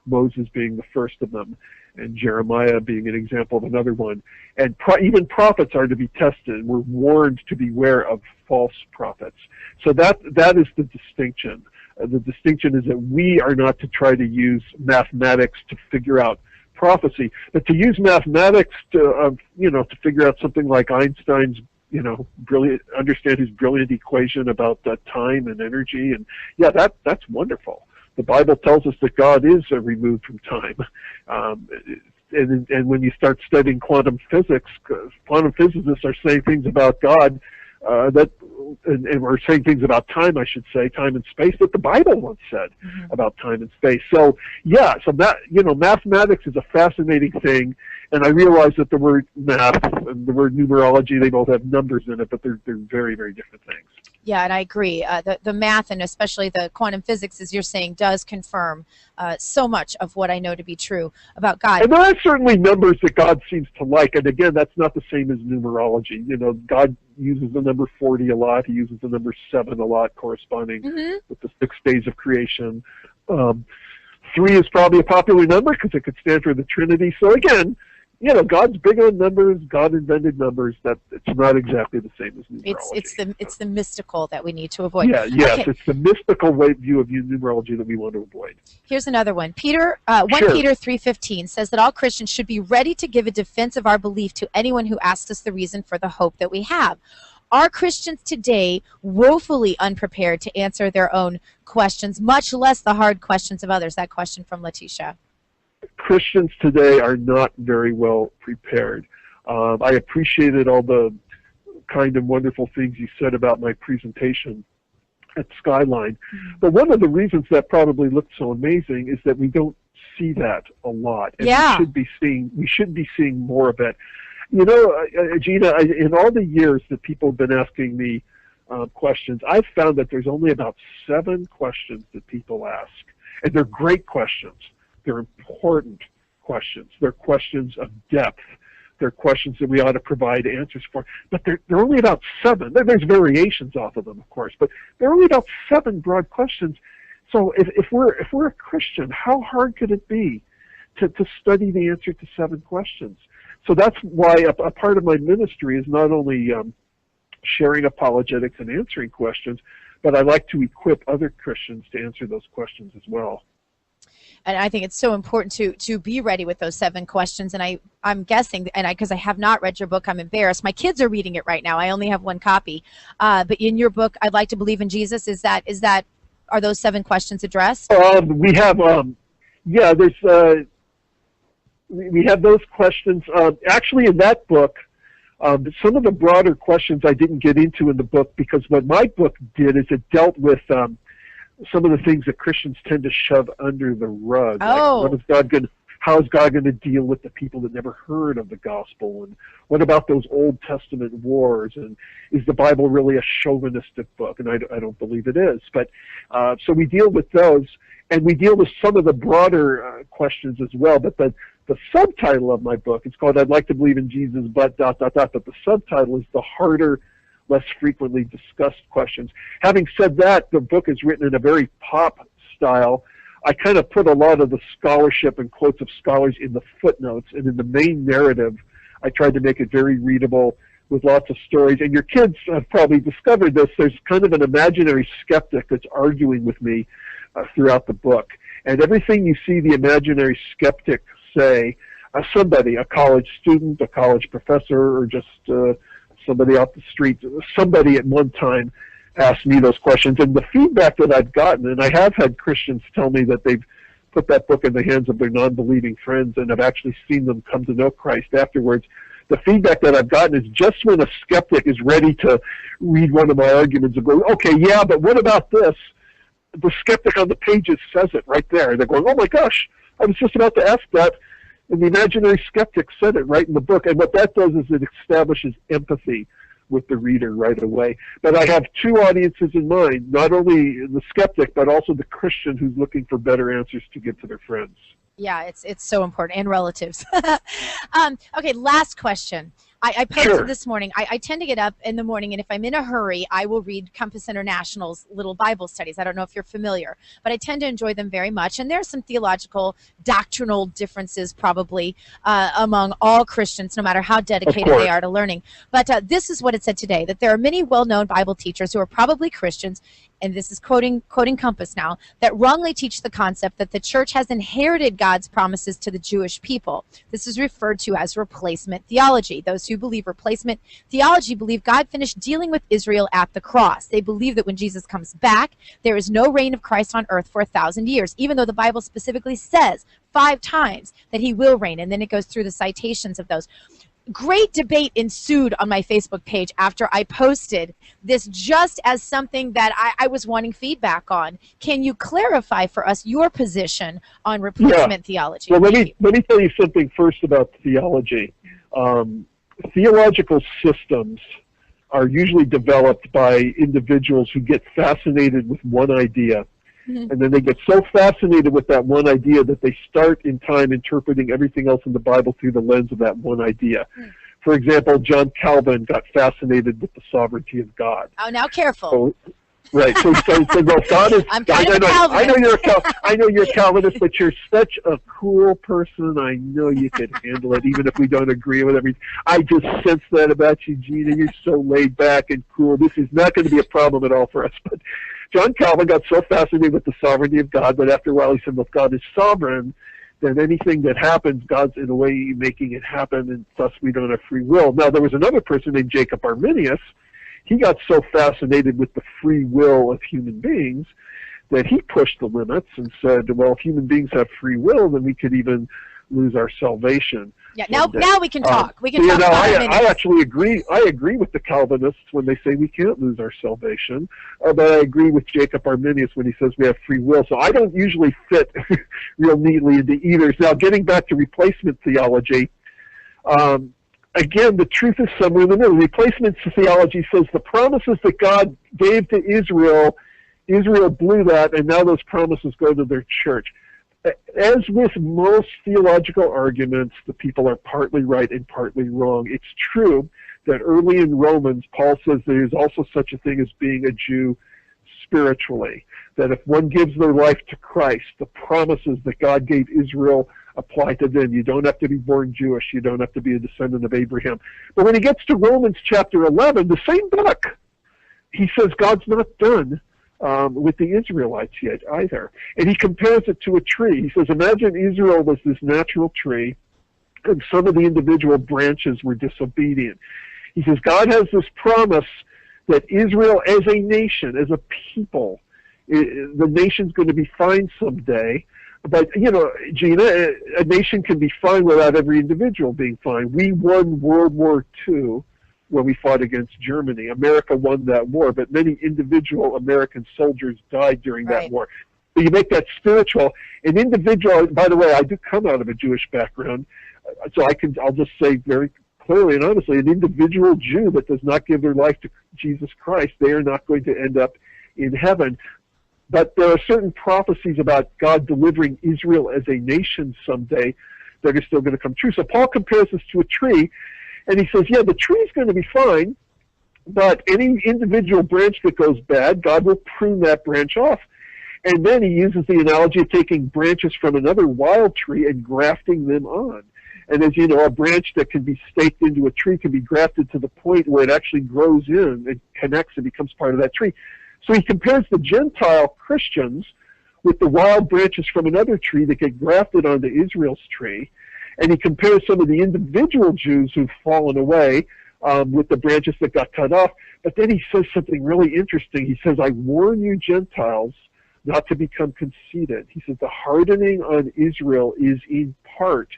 Moses being the first of them, and Jeremiah being an example of another one. And even prophets are to be tested. We're warned to beware of false prophets. So that is the distinction. The distinction is that we are not to try to use mathematics to figure out prophecy, but to use mathematics to figure out something like Einstein's understand his brilliant equation about time and energy, and that's wonderful. The Bible tells us that God is removed from time, and when you start studying quantum physics, quantum physicists are saying things about God and we're saying things about time, I should say, time and space, that the Bible once said about time and space. So mathematics is a fascinating thing, and I realize that the word math and the word numerology, they both have numbers in it, but they're very, very different things. Yeah, and I agree. The math, and especially the quantum physics, as you're saying, does confirm so much of what I know to be true about God. And there are certainly numbers that God seems to like, and again, that's not the same as numerology. God uses the number 40 a lot. He uses the number 7 a lot, corresponding with the 6 days of creation. 3 is probably a popular number because it could stand for the Trinity. So again, God's big on numbers. God invented numbers. That it's not exactly the same as numerology. It's the mystical that we need to avoid. Yeah, yes, okay. It's the mystical view of numerology that we want to avoid. Here's another one. 1 Peter 3:15 says that all Christians should be ready to give a defense of our belief to anyone who asks us the reason for the hope that we have. Are Christians today woefully unprepared to answer their own questions, much less the hard questions of others? That question from Letitia. Christians today are not very well prepared. I appreciated all the kind and wonderful things you said about my presentation at Skyline. But one of the reasons that probably looked so amazing is that we don't see that a lot. And we should be seeing more of it. Gina, in all the years that people have been asking me questions, I've found that there's only about 7 questions that people ask. And they're great questions. They're important questions. They're questions of depth. they're questions that we ought to provide answers for. But they're only about 7. There's variations off of them, of course, but they're only about 7 broad questions. So if we're a Christian, how hard could it be to study the answer to 7 questions? So that's why a part of my ministry is not only sharing apologetics and answering questions, but I like to equip other Christians to answer those questions as well. And I think it's so important to be ready with those 7 questions. And I'm guessing, and because I have not read your book, I'm embarrassed. My kids are reading it right now. I only have 1 copy. But in your book, I'd like to believe in Jesus. Are those 7 questions addressed? We have, we have those questions. Actually, in that book, some of the broader questions I didn't get into in the book, because what my book did is it dealt with some of the things that Christians tend to shove under the rug. Oh. Like how is God going to deal with the people that never heard of the gospel? And what about those Old Testament wars? And is the Bible really a chauvinistic book? And I don't believe it is. But so we deal with those, and we deal with some of the broader questions as well. But the subtitle of my book, it's called "I'd Like to Believe in Jesus, but ... But the subtitle is the harder, less frequently discussed questions. Having said that, the book is written in a very pop style. I kind of put a lot of the scholarship and quotes of scholars in the footnotes, and in the main narrative, I tried to make it very readable with lots of stories. And your kids have probably discovered this. There's kind of an imaginary skeptic that's arguing with me throughout the book. And everything you see the imaginary skeptic say, somebody, a college student, a college professor, or just somebody off the street, somebody at one time asked me those questions. And the feedback that I've gotten, and I have had Christians tell me that they've put that book in the hands of their non-believing friends and have actually seen them come to know Christ afterwards. The feedback that I've gotten is just when a skeptic is ready to read one of my arguments and go, okay, yeah, but what about this? The skeptic on the pages says it right there. They're going, oh my gosh, I was just about to ask that. And the imaginary skeptic said it right in the book. And what that does is it establishes empathy with the reader right away. But I have 2 audiences in mind, not only the skeptic, but also the Christian who's looking for better answers to give to their friends. Yeah, it's so important, and relatives. Okay, last question. I posted this morning. I tend to get up in the morning, and if I'm in a hurry, I will read Compass International's little Bible studies. I don't know if you're familiar, but I tend to enjoy them very much. And there are some theological, doctrinal differences probably among all Christians, no matter how dedicated they are to learning. But this is what it said today, that there are many well-known Bible teachers who are probably Christians, and this is quoting Compass now, that wrongly teach the concept that the church has inherited God's promises to the Jewish people. This is referred to as replacement theology. Those who believe replacement theology believe God finished dealing with Israel at the cross. They believe that when Jesus comes back, there is no reign of Christ on earth for 1,000 years, even though the Bible specifically says 5 times that he will reign, and then it goes through the citations of those. Great debate ensued on my Facebook page after I posted this, just as something that I was wanting feedback on. Can you clarify for us your position on replacement theology? Well, let me tell you something first about theology. Theological systems are usually developed by individuals who get fascinated with one idea. Mm-hmm. And then they get so fascinated with that one idea that they start in time interpreting everything else in the Bible through the lens of that one idea. Mm. For example, John Calvin got fascinated with the sovereignty of God. Oh, now careful. Right. So well, God is. I'm kind of a Calvinist. I know you're a Calvinist, but you're such a cool person. I know you could handle it, even if we don't agree with everything. I just sense that about you, Gina. You're so laid back and cool. This is not going to be a problem at all for us. But John Calvin got so fascinated with the sovereignty of God that after a while he said, well, if God is sovereign, then anything that happens, God's in a way making it happen, and thus we don't have free will. Now, there was another person named Jacob Arminius. He got so fascinated with the free will of human beings that he pushed the limits and said, well, if human beings have free will, then we could even lose our salvation. Yeah, now we can talk. We can talk about I actually agree. I agree with the Calvinists when they say we can't lose our salvation, but I agree with Jacob Arminius when he says we have free will. So I don't usually fit real neatly into either. Now, getting back to replacement theology, again, the truth is somewhere in the middle. Replacement theology says the promises that God gave to Israel, Israel blew that, and now those promises go to their church. as with most theological arguments, the people are partly right and partly wrong. It's true that early in Romans, Paul says there is also such a thing as being a Jew spiritually, that if one gives their life to Christ, the promises that God gave Israel apply to them. You don't have to be born Jewish. You don't have to be a descendant of Abraham. But when he gets to Romans chapter 11, the same book, he says God's not done with the Israelites yet either. And he compares it to a tree. He says, imagine Israel was this natural tree, and some of the individual branches were disobedient. He says, God has this promise that Israel as a nation, as a people, the nation's going to be fine someday. But, you know, Gina, a nation can be fine without every individual being fine. We won World War II when we fought against Germany. America won that war, but many individual American soldiers died during that war. So you make that spiritual. An individual, by the way, I do come out of a Jewish background, so I'll just say very clearly and honestly, an individual Jew that does not give their life to Jesus Christ, they are not going to end up in heaven. But there are certain prophecies about God delivering Israel as a nation someday that are still going to come true. So Paul compares this to a tree, and he says, yeah, the tree is going to be fine, but any individual branch that goes bad, God will prune that branch off. And then he uses the analogy of taking branches from another wild tree and grafting them on. And as you know, a branch that can be staked into a tree can be grafted to the point where it actually grows in, it connects and becomes part of that tree. So he compares the Gentile Christians with the wild branches from another tree that get grafted onto Israel's tree, and he compares some of the individual Jews who've fallen away with the branches that got cut off. But then he says something really interesting. He says, I warn you Gentiles not to become conceited. He says the hardening on Israel is in part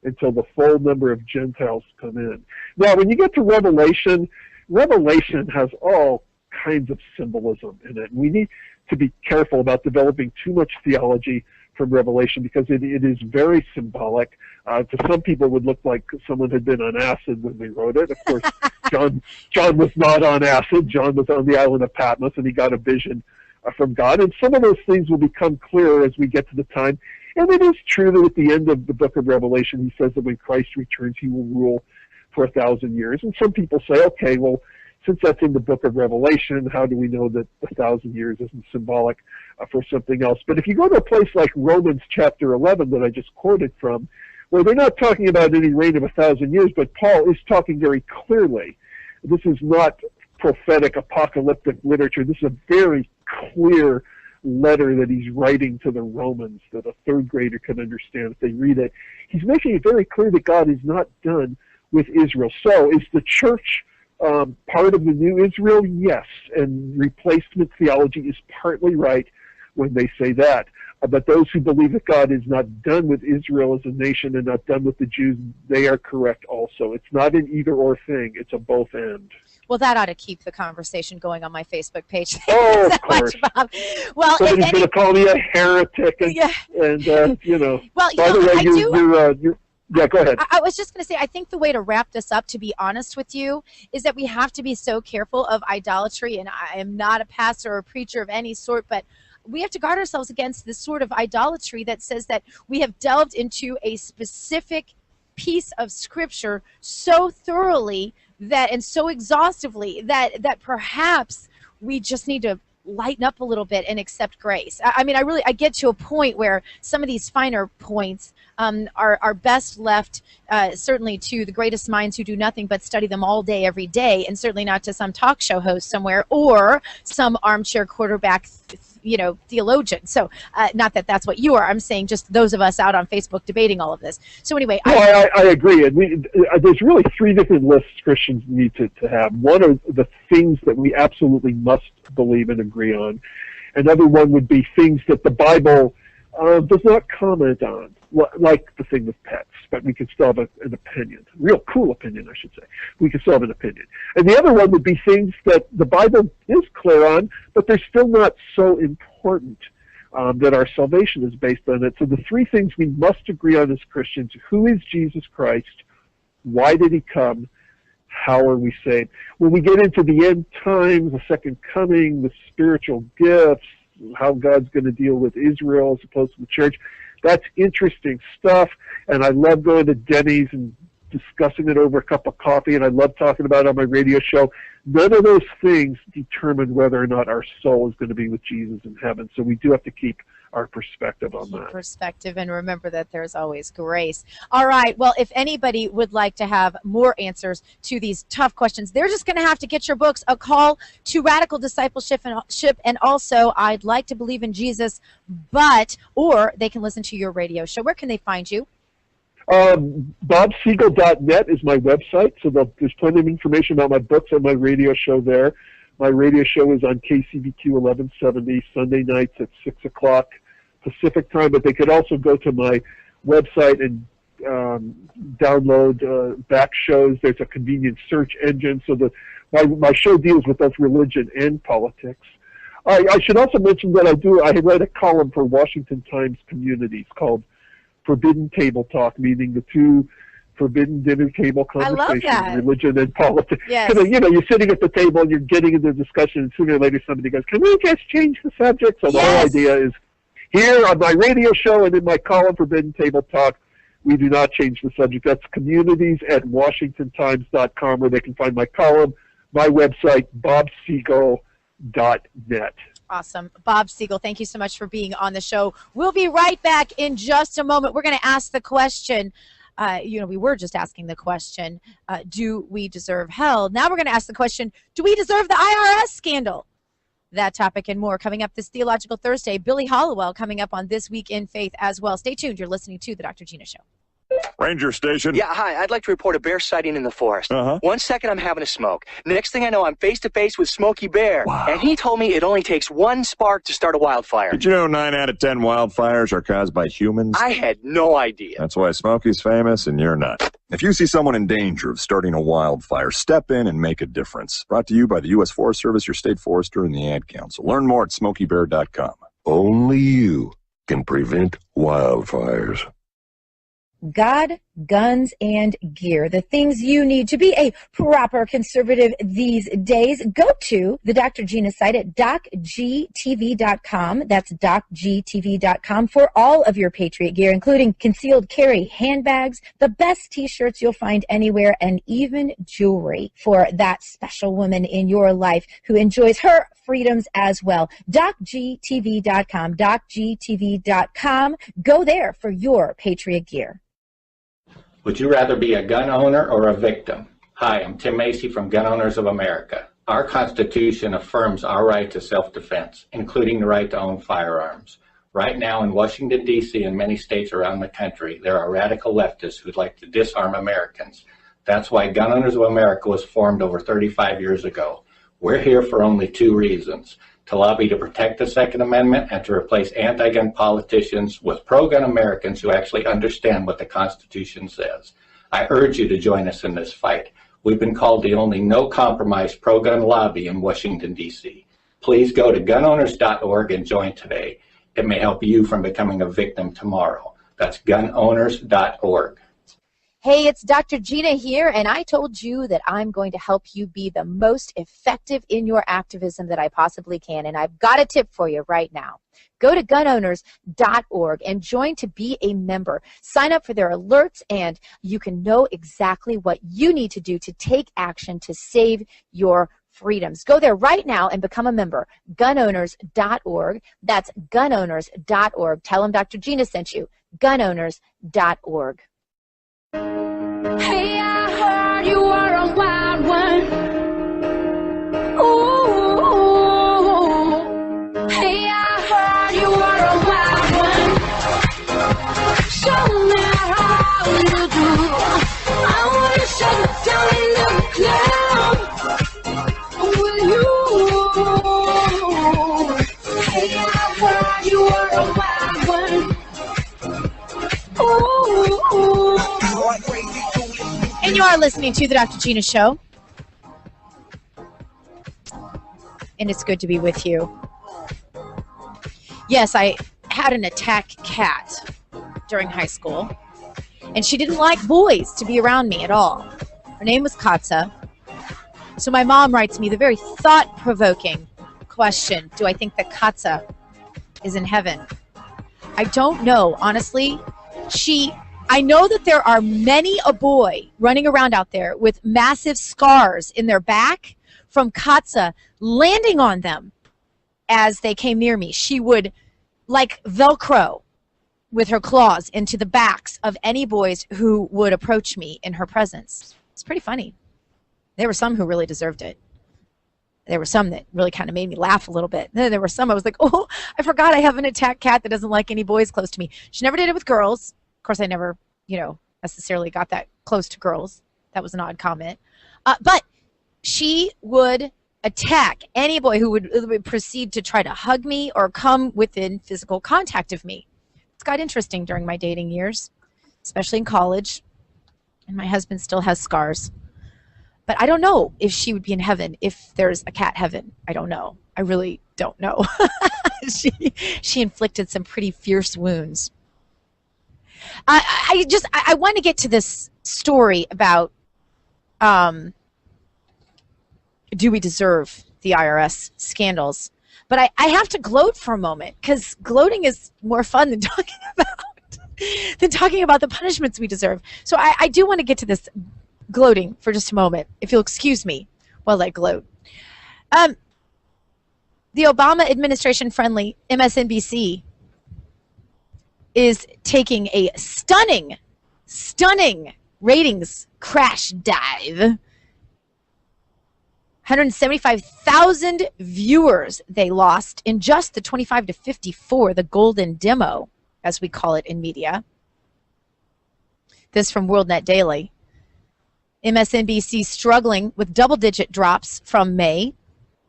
until the full number of Gentiles come in. Now, when you get to Revelation, Revelation has all kinds of symbolism in it. We need to be careful about developing too much theology from Revelation because it is very symbolic. To some people, it would look like someone had been on acid when they wrote it. Of course, John was not on acid. John was on the island of Patmos, and he got a vision from God. And some of those things will become clearer as we get to the time. And it is true that at the end of the book of Revelation, he says that when Christ returns, he will rule for 1,000 years. And some people say, okay, well, since that's in the book of Revelation, how do we know that 1,000 years isn't symbolic for something else? But if you go to a place like Romans chapter 11 that I just quoted from, where they're not talking about any reign of 1,000 years, but Paul is talking very clearly. This is not prophetic, apocalyptic literature. This is a very clear letter that he's writing to the Romans that a third grader can understand if they read it. He's making it very clear that God is not done with Israel. So is the church part of the new Israel? Yes, and replacement theology is partly right when they say that. But those who believe that God is not done with Israel as a nation and not done with the Jews, they are correct also. It's not an either-or thing. It's a both and. Well, that ought to keep the conversation going on my Facebook page. Oh, of course. Bob. Well, somebody's going to call me a heretic, and you know. Well, by the way, you're yeah, go ahead. I was just going to say, I think the way to wrap this up, to be honest with you, is that we have to be so careful of idolatry, and I am not a pastor or a preacher of any sort, but we have to guard ourselves against this sort of idolatry that says that we have delved into a specific piece of Scripture so thoroughly that and so exhaustively that perhaps we just need to lighten up a little bit and accept grace. I mean, I get to a point where some of these finer points are best left certainly to the greatest minds who do nothing but study them all day, every day, and certainly not to some talk show host somewhere or some armchair quarterback theologian. So not that that's what you are. I'm saying just those of us out on Facebook debating all of this. So anyway. I agree. And there's really three different lists Christians need to have. One are the things that we absolutely must believe and agree on. Another one would be things that the Bible does not comment on, like the thing with pets, but we can still have an opinion. Real cool opinion, I should say. We can still have an opinion. And the other one would be things that the Bible is clear on, but they're still not so important that our salvation is based on it. So the three things we must agree on as Christians: who is Jesus Christ? Why did he come? How are we saved? When we get into the end times, the second coming, the spiritual gifts, how God's going to deal with Israel as opposed to the church, That's interesting stuff, and I love going to Denny's and discussing it over a cup of coffee, and I love talking about it on my radio show. None of those things determine whether or not our soul is going to be with Jesus in heaven, so we do have to keep our perspective on that. Perspective, and remember that there's always grace. All right, well, if anybody would like to have more answers to these tough questions, they're just going to have to get your books, A Call to Radical Discipleship, and also I'd Like to Believe in Jesus, or they can listen to your radio show. Where can they find you? BobSiegel.net is my website, so there's plenty of information about my books and my radio show there. My radio show is on KCBQ 1170 Sunday nights at 6 o'clock Pacific time, but they could also go to my website and download back shows. There's a convenient search engine, so my show deals with both religion and politics. I should also mention that I write a column for Washington Times Communities called Forbidden Table Talk, meaning the two forbidden dinner table conversations, religion and politics. Yes. Because, you're sitting at the table and you're getting into a discussion, and sooner or later somebody goes, "Can we just change the subject?" So the whole idea is, here on my radio show and in my column, Forbidden Table Talk, we do not change the subject. That's communities at WashingtonTimes.com, where they can find my column, my website, BobSiegel.net. Awesome. Bob Siegel, thank you so much for being on the show. We'll be right back in just a moment. We're going to ask the question, we were just asking the question, do we deserve hell? Now we're going to ask the question, do we deserve the IRS scandal? That topic and more coming up this Theological Thursday. Billy Hollowell coming up on This Week in Faith as well. Stay tuned. You're listening to The Dr. Gina Show. Ranger Station. Yeah, hi. I'd like to report a bear sighting in the forest. 1 second, I'm having a smoke. Next thing I know, I'm face-to-face with Smokey Bear. Wow. And he told me it only takes one spark to start a wildfire. Did you know 9 out of 10 wildfires are caused by humans? I had no idea. That's why Smokey's famous and you're not. If you see someone in danger of starting a wildfire, step in and make a difference. Brought to you by the U.S. Forest Service, your state forester, and the Ad Council. Learn more at SmokeyBear.com. Only you can prevent wildfires. God, guns, and gear, the things you need to be a proper conservative these days. Go to the Dr. Gina site at docgtv.com. That's docgtv.com for all of your Patriot gear, including concealed carry handbags, the best t-shirts you'll find anywhere, and even jewelry for that special woman in your life who enjoys her freedoms as well. docgtv.com, docgtv.com. Go there for your Patriot gear. Would you rather be a gun owner or a victim? Hi, I'm Tim Macy from Gun Owners of America. Our Constitution affirms our right to self-defense, including the right to own firearms. Right now in Washington, D.C. and many states around the country, there are radical leftists who'd like to disarm Americans. That's why Gun Owners of America was formed over 35 years ago. We're here for only two reasons: to lobby to protect the Second Amendment and to replace anti-gun politicians with pro-gun Americans who actually understand what the Constitution says. I urge you to join us in this fight. We've been called the only no-compromise pro-gun lobby in Washington, D.C. Please go to gunowners.org and join today. It may help you from becoming a victim tomorrow. That's gunowners.org. Hey, it's Dr. Gina here, and I told you that I'm going to help you be the most effective in your activism that I possibly can, and I've got a tip for you right now. Go to gunowners.org and join to be a member. Sign up for their alerts, and you can know exactly what you need to do to take action to save your freedoms. Go there right now and become a member. Gunowners.org. That's gunowners.org. Tell them Dr. Gina sent you. Gunowners.org. Hey, I heard you are a wild one. Ooh. Hey, I heard you are a wild one. Show me how you do. I wanna shut down in the club with you. Hey, I heard you are a wild one. Ooh. And you are listening to The Dr. Gina Show. And it's good to be with you. Yes, I had an attack cat during high school. And she didn't like boys to be around me at all. Her name was Katza. So my mom writes me the very thought-provoking question, do I think that Katza is in heaven? I don't know, honestly. I know that there are many a boy running around out there with massive scars in their back from Katza landing on them as they came near me. She would, like Velcro, with her claws into the backs of any boys who would approach me in her presence. It's pretty funny. There were some who really deserved it. There were some that really kind of made me laugh a little bit. Then there were some I was like, oh, I forgot I have an attack cat that doesn't like any boys close to me. She never did it with girls. Of course, I never, necessarily got that close to girls. That was an odd comment. But she would attack any boy who would proceed to try to hug me or come within physical contact of me. It's got interesting during my dating years, especially in college. And my husband still has scars. But I don't know if she would be in heaven if there's a cat heaven. I don't know. I really don't know. She inflicted some pretty fierce wounds. I want to get to this story about do we deserve the IRS scandals? But I have to gloat for a moment, because gloating is more fun than talking about the punishments we deserve. So I do want to get to this gloating for just a moment, if you'll excuse me while I gloat. The Obama administration-friendly MSNBC is taking a stunning ratings crash dive. 175,000 viewers they lost in just the 25 to 54, the golden demo, as we call it in media. This from WorldNet Daily. MSNBC struggling with double-digit drops from May,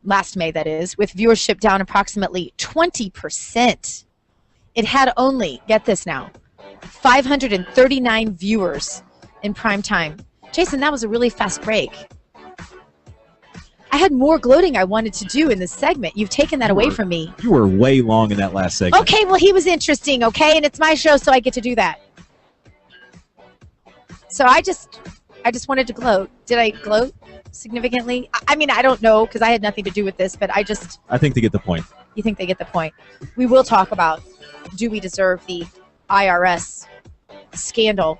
last May that is, with viewership down approximately 20%. It had only, get this now, 539 viewers in prime time. Jason, that was a really fast break. I had more gloating I wanted to do in this segment. You've taken that away from me. You were way long in that last segment. Okay, well, he was interesting, okay? And it's my show, so I get to do that. So I just wanted to gloat. Did I gloat significantly? I mean, I don't know, because I had nothing to do with this, but I think they get the point. You think they get the point. We will talk about, do we deserve the IRS scandal?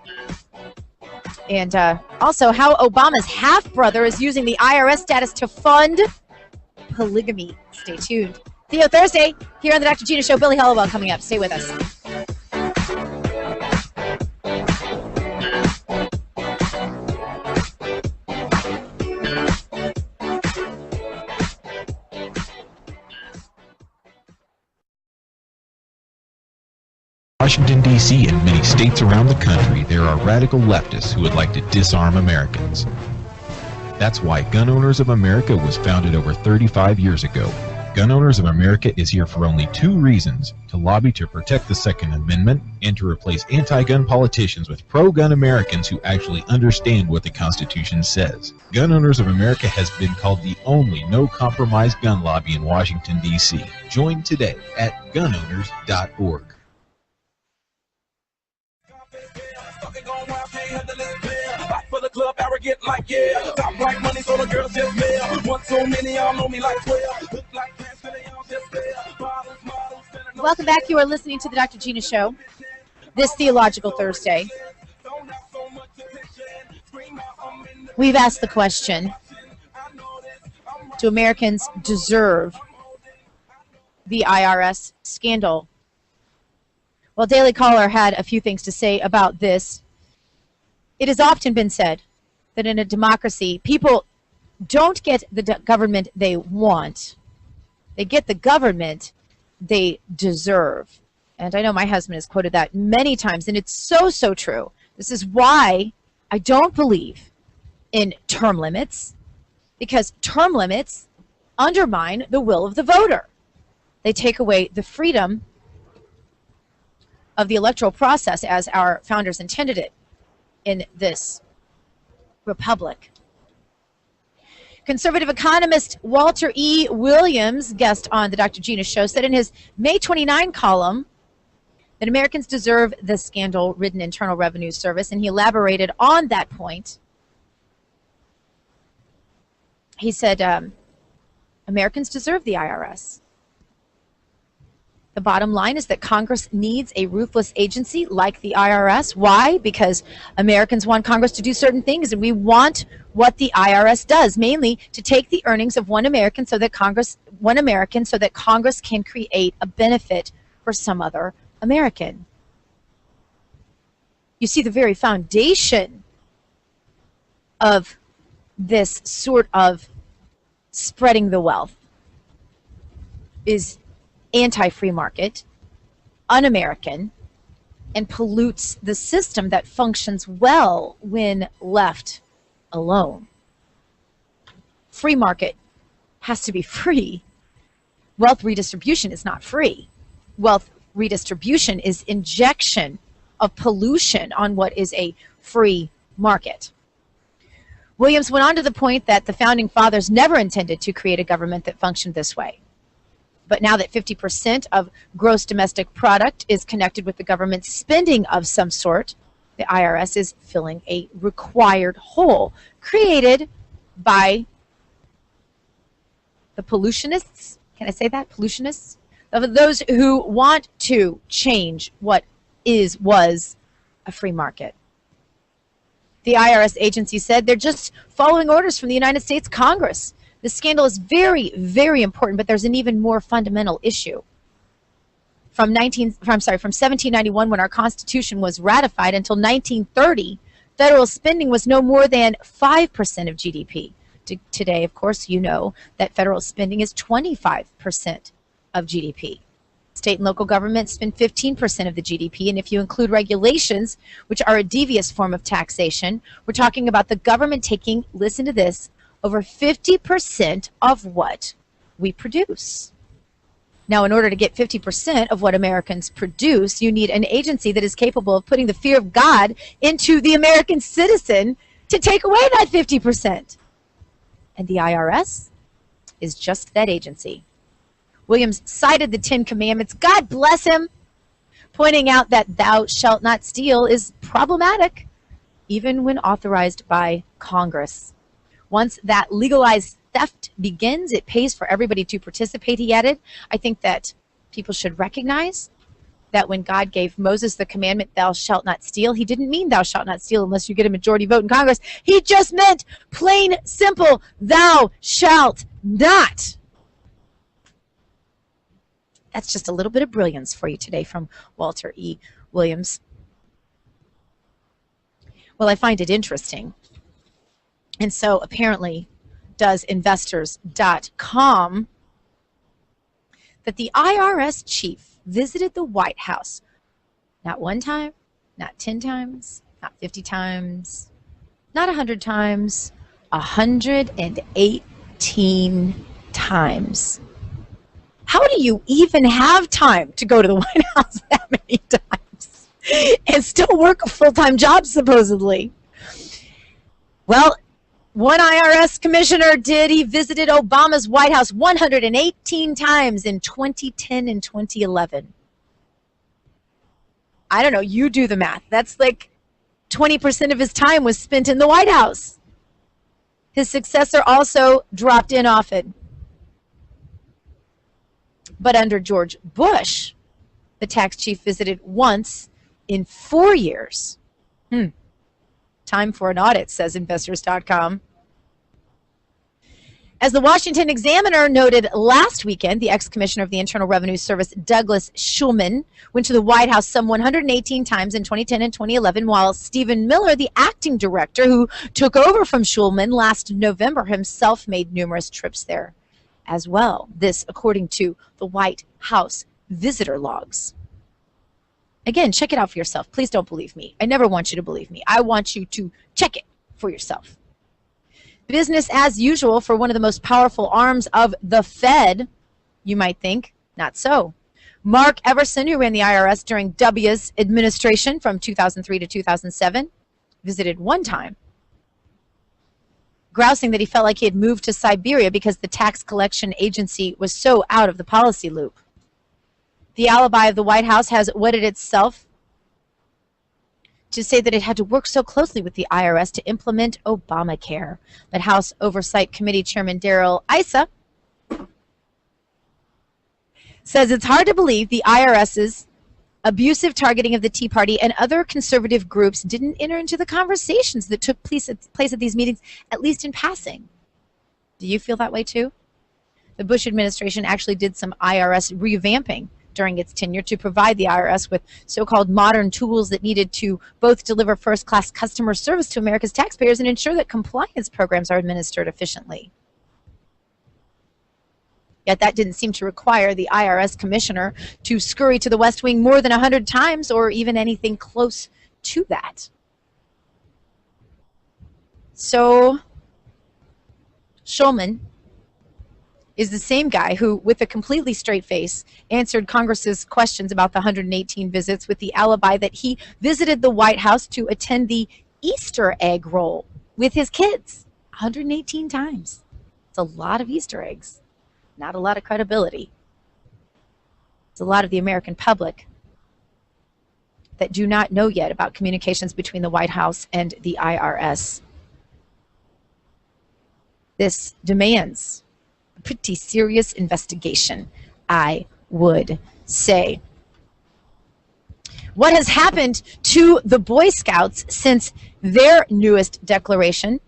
And also how Obama's half-brother is using the IRS status to fund polygamy. Stay tuned. Theo Thursday here on the Dr. Gina Show. Billy Hallowell coming up. Stay with us. Washington, D.C. and many states around the country, there are radical leftists who would like to disarm Americans. That's why Gun Owners of America was founded over 35 years ago. Gun Owners of America is here for only two reasons: to lobby to protect the Second Amendment and to replace anti-gun politicians with pro-gun Americans who actually understand what the Constitution says. Gun Owners of America has been called the only no-compromise gun lobby in Washington, D.C. Join today at gunowners.org. For the club, arrogant like yeah. Top like money, so the girls just mail. One so many, y'all know me like 12. Look like pants, they all just there. Models, Welcome back. You are listening to the Dr. Gina Show this Theological Thursday. We've asked the question, do Americans deserve the IRS scandal? Well, Daily Caller had a few things to say about this. It has often been said that in a democracy, people don't get the government they want. They get the government they deserve. And I know my husband has quoted that many times, and it's so, so true. This is why I don't believe in term limits, because term limits undermine the will of the voter. They take away the freedom of the electoral process as our founders intended it in this republic. Conservative economist Walter E. Williams, guest on the Dr. Gina Show, said in his May 29 column that Americans deserve the scandal-ridden Internal Revenue Service, and he elaborated on that point. He said, Americans deserve the IRS. The bottom line is that Congress needs a ruthless agency like the IRS. Why? Because Americans want Congress to do certain things, and we want what the IRS does, mainly to take the earnings of one American so that Congress can create a benefit for some other American. You see, the very foundation of this sort of spreading the wealth is anti-free market, un-American, and pollutes the system that functions well when left alone. Free market has to be free. Wealth redistribution is not free. Wealth redistribution is injection of pollution on what is a free market. Williams went on to the point that the founding fathers never intended to create a government that functioned this way. But now that 50% of gross domestic product is connected with the government spending of some sort, the IRS is filling a required hole created by the pollutionists. Can I say that? Pollutionists? Of those who want to change what was a free market. The IRS agency said they're just following orders from the United States Congress. This scandal is very, very important, but there's an even more fundamental issue. From 1791, when our Constitution was ratified, until 1930, federal spending was no more than 5% of GDP. Today, of course, you know that federal spending is 25% of GDP. State and local governments spend 15% of the GDP, and if you include regulations, which are a devious form of taxation, we're talking about the government taking, listen to this, over 50% of what we produce. Now, in order to get 50% of what Americans produce, you need an agency that is capable of putting the fear of God into the American citizen to take away that 50%. And the IRS is just that agency. Williams cited the Ten Commandments, God bless him, pointing out that thou shalt not steal is problematic, even when authorized by Congress. Once that legalized theft begins, it pays for everybody to participate, he added. I think that people should recognize that when God gave Moses the commandment, thou shalt not steal, he didn't mean thou shalt not steal unless you get a majority vote in Congress. He just meant plain, simple, thou shalt not. That's just a little bit of brilliance for you today from Walter E. Williams. Well, I find it interesting. And so apparently does investors.com that the IRS chief visited the White House not one time, not 10 times, not 50 times, not 100 times, 118 times. How do you even have time to go to the White House that many times and still work a full-time job, supposedly? Well, one IRS commissioner did. He visited Obama's White House 118 times in 2010 and 2011. I don't know. You do the math. That's like 20% of his time was spent in the White House. His successor also dropped in often. But under George Bush, the tax chief visited once in 4 years. Time for an audit, says investors.com. As the Washington Examiner noted last weekend, the ex-commissioner of the Internal Revenue Service, Douglas Shulman, went to the White House some 118 times in 2010 and 2011, while Stephen Miller, the acting director who took over from Shulman last November, himself made numerous trips there as well. This, according to the White House visitor logs. Again, check it out for yourself. Please don't believe me. I never want you to believe me. I want you to check it for yourself. Business as usual for one of the most powerful arms of the Fed, you might think. Not so. Mark Everson, who ran the IRS during W's administration from 2003 to 2007, visited one time, grousing that he felt like he had moved to Siberia because the tax collection agency was so out of the policy loop. The alibi of the White House has wedded itself to say that it had to work so closely with the IRS to implement Obamacare. But House Oversight Committee Chairman Darrell Issa says it's hard to believe the IRS's abusive targeting of the Tea Party and other conservative groups didn't enter into the conversations that took place at these meetings, at least in passing. Do you feel that way too? The Bush administration actually did some IRS revamping during its tenure to provide the IRS with so-called modern tools that needed to both deliver first-class customer service to America's taxpayers and ensure that compliance programs are administered efficiently. Yet that didn't seem to require the IRS commissioner to scurry to the West Wing more than 100 times or even anything close to that. So Shulman is the same guy who, with a completely straight face, answered Congress's questions about the 118 visits with the alibi that he visited the White House to attend the Easter egg roll with his kids 118 times. It's a lot of Easter eggs. Not a lot of credibility. It's a lot of the American public that do not know yet about communications between the White House and the IRS. This demands a pretty serious investigation, I would say. What has happened to the Boy Scouts since their newest declaration?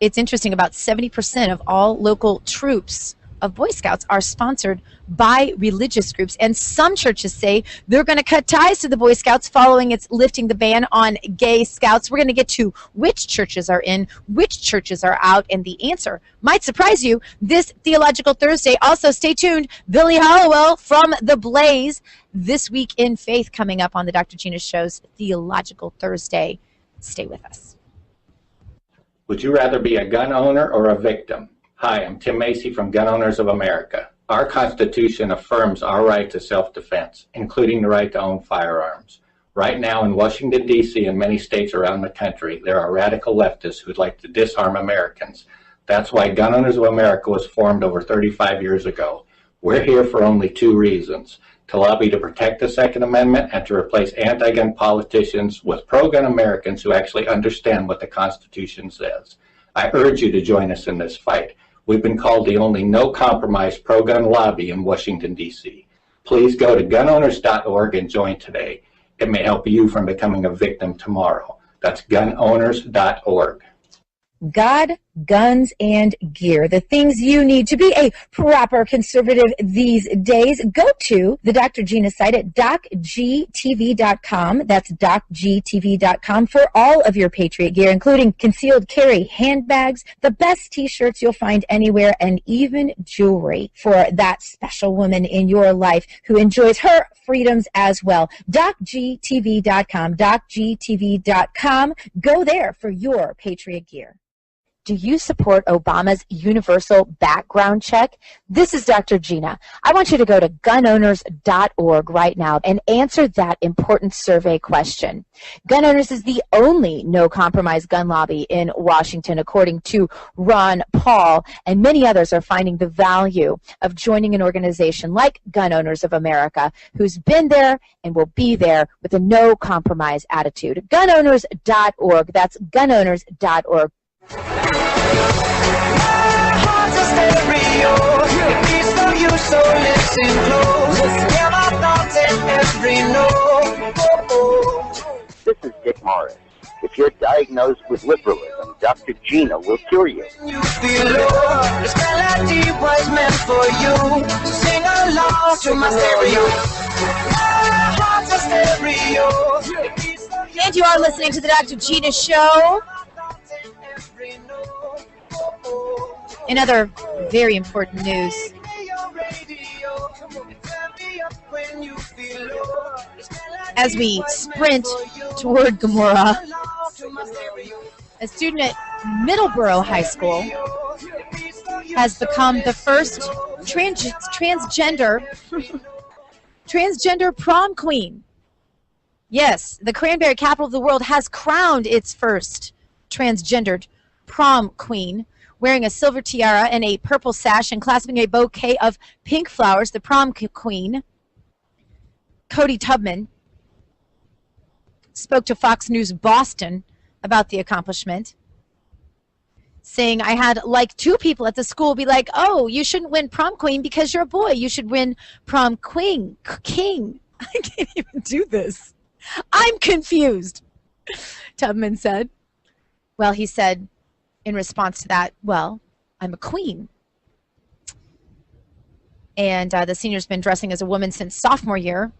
It's interesting, about 70% of all local troops of Boy Scouts are sponsored by religious groups, and some churches say they're going to cut ties to the Boy Scouts following its lifting the ban on gay scouts. We're going to get to which churches are in, which churches are out, and the answer might surprise you this Theological Thursday. Also, stay tuned. Billy Hollowell from The Blaze, This Week in Faith, coming up on the Dr. Gina Show's Theological Thursday. Stay with us. Would you rather be a gun owner or a victim? Hi, I'm Tim Macy from Gun Owners of America. Our Constitution affirms our right to self-defense, including the right to own firearms. Right now in Washington, D.C. and many states around the country, there are radical leftists who'd like to disarm Americans. That's why Gun Owners of America was formed over 35 years ago. We're here for only two reasons: to lobby to protect the Second Amendment and to replace anti-gun politicians with pro-gun Americans who actually understand what the Constitution says. I urge you to join us in this fight. We've been called the only no-compromise pro-gun lobby in Washington, D.C. Please go to gunowners.org and join today. It may help you from becoming a victim tomorrow. That's gunowners.org. God, guns, and gear. The things you need to be a proper conservative these days. Go to the Dr. Gina site at docgtv.com. That's docgtv.com for all of your Patriot gear, including concealed carry handbags, the best t-shirts you'll find anywhere, and even jewelry for that special woman in your life who enjoys her freedoms as well. docgtv.com, docgtv.com. Go there for your Patriot gear. Do you support Obama's universal background check? This is Dr. Gina. I want you to go to gunowners.org right now and answer that important survey question. Gun Owners is the only no-compromise gun lobby in Washington, according to Ron Paul, and many others are finding the value of joining an organization like Gun Owners of America, who's been there and will be there with a no-compromise attitude. Gunowners.org. That's gunowners.org. My heart's a stereo. It beats for you, so listen close. Hear my thoughts in every note. This is Dick Morris. If you're diagnosed with liberalism, Dr. Gina will cure you. You feel low. This melody was meant for you. So sing along to my stereo. My heart's a stereo. And you are listening to the Dr. Gina Show. In other very important news, as we sprint toward Gomorrah, a student at Middleborough High School has become the first transgender prom queen. Yes, the cranberry capital of the world has crowned its first transgendered prom queen, wearing a silver tiara and a purple sash and clasping a bouquet of pink flowers. The prom queen, Cody Tubman, spoke to Fox News Boston about the accomplishment. saying I had like 2 people at the school be like, oh, you shouldn't win prom queen because you're a boy. You should win prom queen, king. I can't even do this. I'm confused, Tubman said. Well, he said in response to that, well, I'm a queen. And the senior's been dressing as a woman since sophomore year.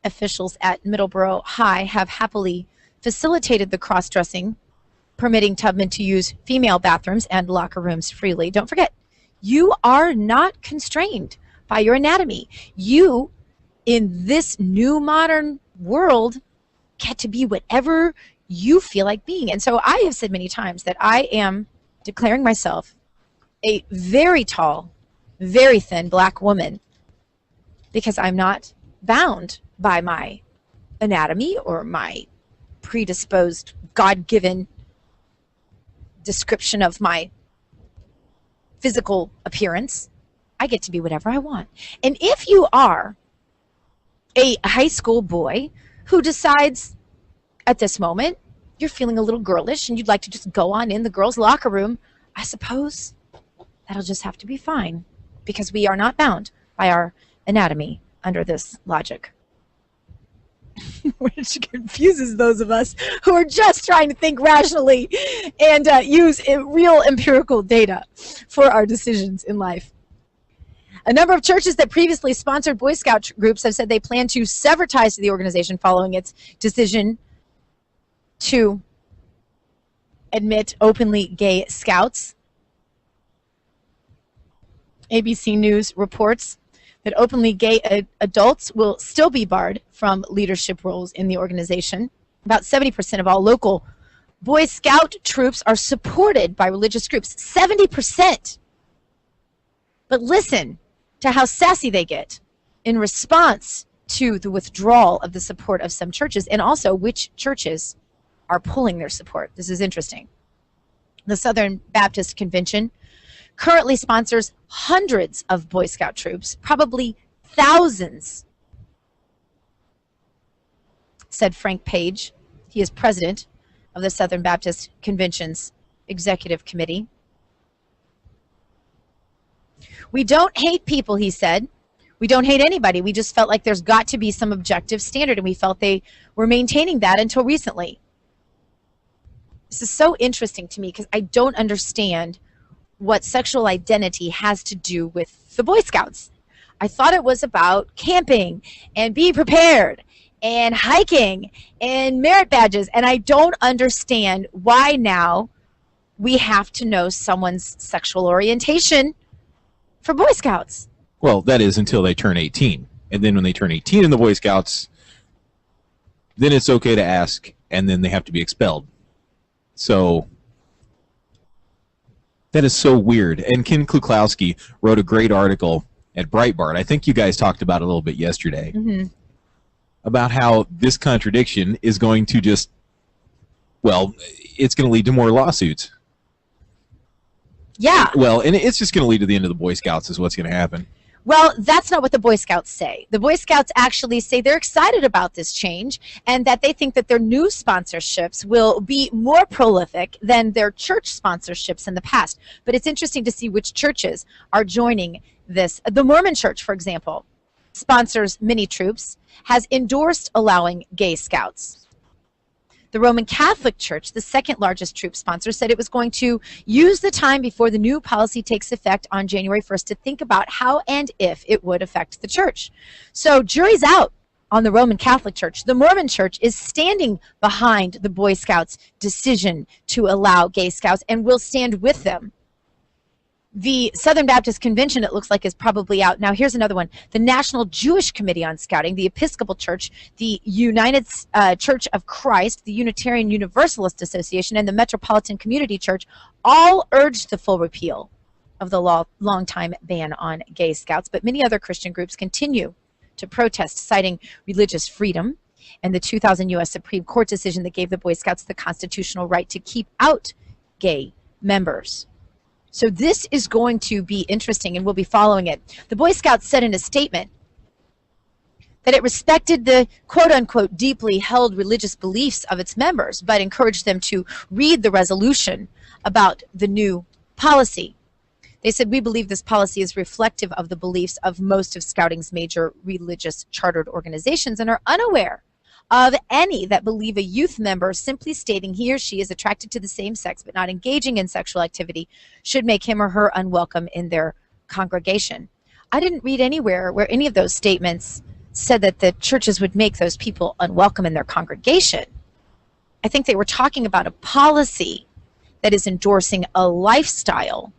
Officials at Middleborough High have happily facilitated the cross-dressing, permitting Tubman to use female bathrooms and locker rooms freely. Don't forget, you are not constrained by your anatomy. You, in this new modern world, get to be whatever you feel like being. And so I have said many times that I am declaring myself a very tall, very thin black woman because I'm not bound by my anatomy or my predisposed God-given description of my physical appearance. I get to be whatever I want. And if you are a high school boy who decides at this moment you're feeling a little girlish and you'd like to just go on in the girls' locker room, I suppose that'll just have to be fine because we are not bound by our anatomy under this logic. Which confuses those of us who are just trying to think rationally and use real empirical data for our decisions in life. A number of churches that previously sponsored Boy Scout groups have said they plan to sever ties to the organization following its decision to admit openly gay scouts. ABC News reports that openly gay adults will still be barred from leadership roles in the organization. About 70% of all local Boy Scout troops are supported by religious groups. 70%. But listen to how sassy they get in response to the withdrawal of the support of some churches, and also which churches are pulling their support. This is interesting. The Southern Baptist Convention currently sponsors hundreds of Boy Scout troops, probably thousands, said Frank Page. He is president of the Southern Baptist Convention's Executive Committee. We don't hate people, he said. We don't hate anybody. We just felt like there's got to be some objective standard, and we felt they were maintaining that until recently. This is so interesting to me because I don't understand what sexual identity has to do with the Boy Scouts. I thought it was about camping and be prepared and hiking and merit badges, and I don't understand why now we have to know someone's sexual orientation for Boy Scouts. Well, that is until they turn 18. And then when they turn 18 in the Boy Scouts, then it's okay to ask, and then they have to be expelled. So that is so weird. And Ken Kluklowski wrote a great article at Breitbart. I think you guys talked about it a little bit yesterday. Mm-hmm. About how this contradiction is going to just, well, it's going to lead to more lawsuits. Yeah. Well, and it's just going to lead to the end of the Boy Scouts is what's going to happen. Well, that's not what the Boy Scouts say. The Boy Scouts actually say they're excited about this change and that they think that their new sponsorships will be more prolific than their church sponsorships in the past. But it's interesting to see which churches are joining this. The Mormon Church, for example, sponsors many troops, has endorsed allowing gay scouts. The Roman Catholic Church, the second largest troop sponsor, said it was going to use the time before the new policy takes effect on January 1st to think about how and if it would affect the church. So jury's out on the Roman Catholic Church. The Mormon Church is standing behind the Boy Scouts' decision to allow gay scouts and will stand with them. The Southern Baptist Convention, it looks like, is probably out. Now, here's another one. The National Jewish Committee on Scouting, the Episcopal Church, the United Church of Christ, the Unitarian Universalist Association, and the Metropolitan Community Church all urged the full repeal of the long-time ban on gay scouts. But many other Christian groups continue to protest, citing religious freedom and the 2000 U.S. Supreme Court decision that gave the Boy Scouts the constitutional right to keep out gay members. So this is going to be interesting, and we'll be following it. The Boy Scouts said in a statement that it respected the quote-unquote deeply held religious beliefs of its members, but encouraged them to read the resolution about the new policy. They said, we believe this policy is reflective of the beliefs of most of Scouting's major religious chartered organizations and are unaware of any that believe a youth member simply stating he or she is attracted to the same sex but not engaging in sexual activity should make him or her unwelcome in their congregation. I didn't read anywhere where any of those statements said that the churches would make those people unwelcome in their congregation. I think they were talking about a policy that is endorsing a lifestyle,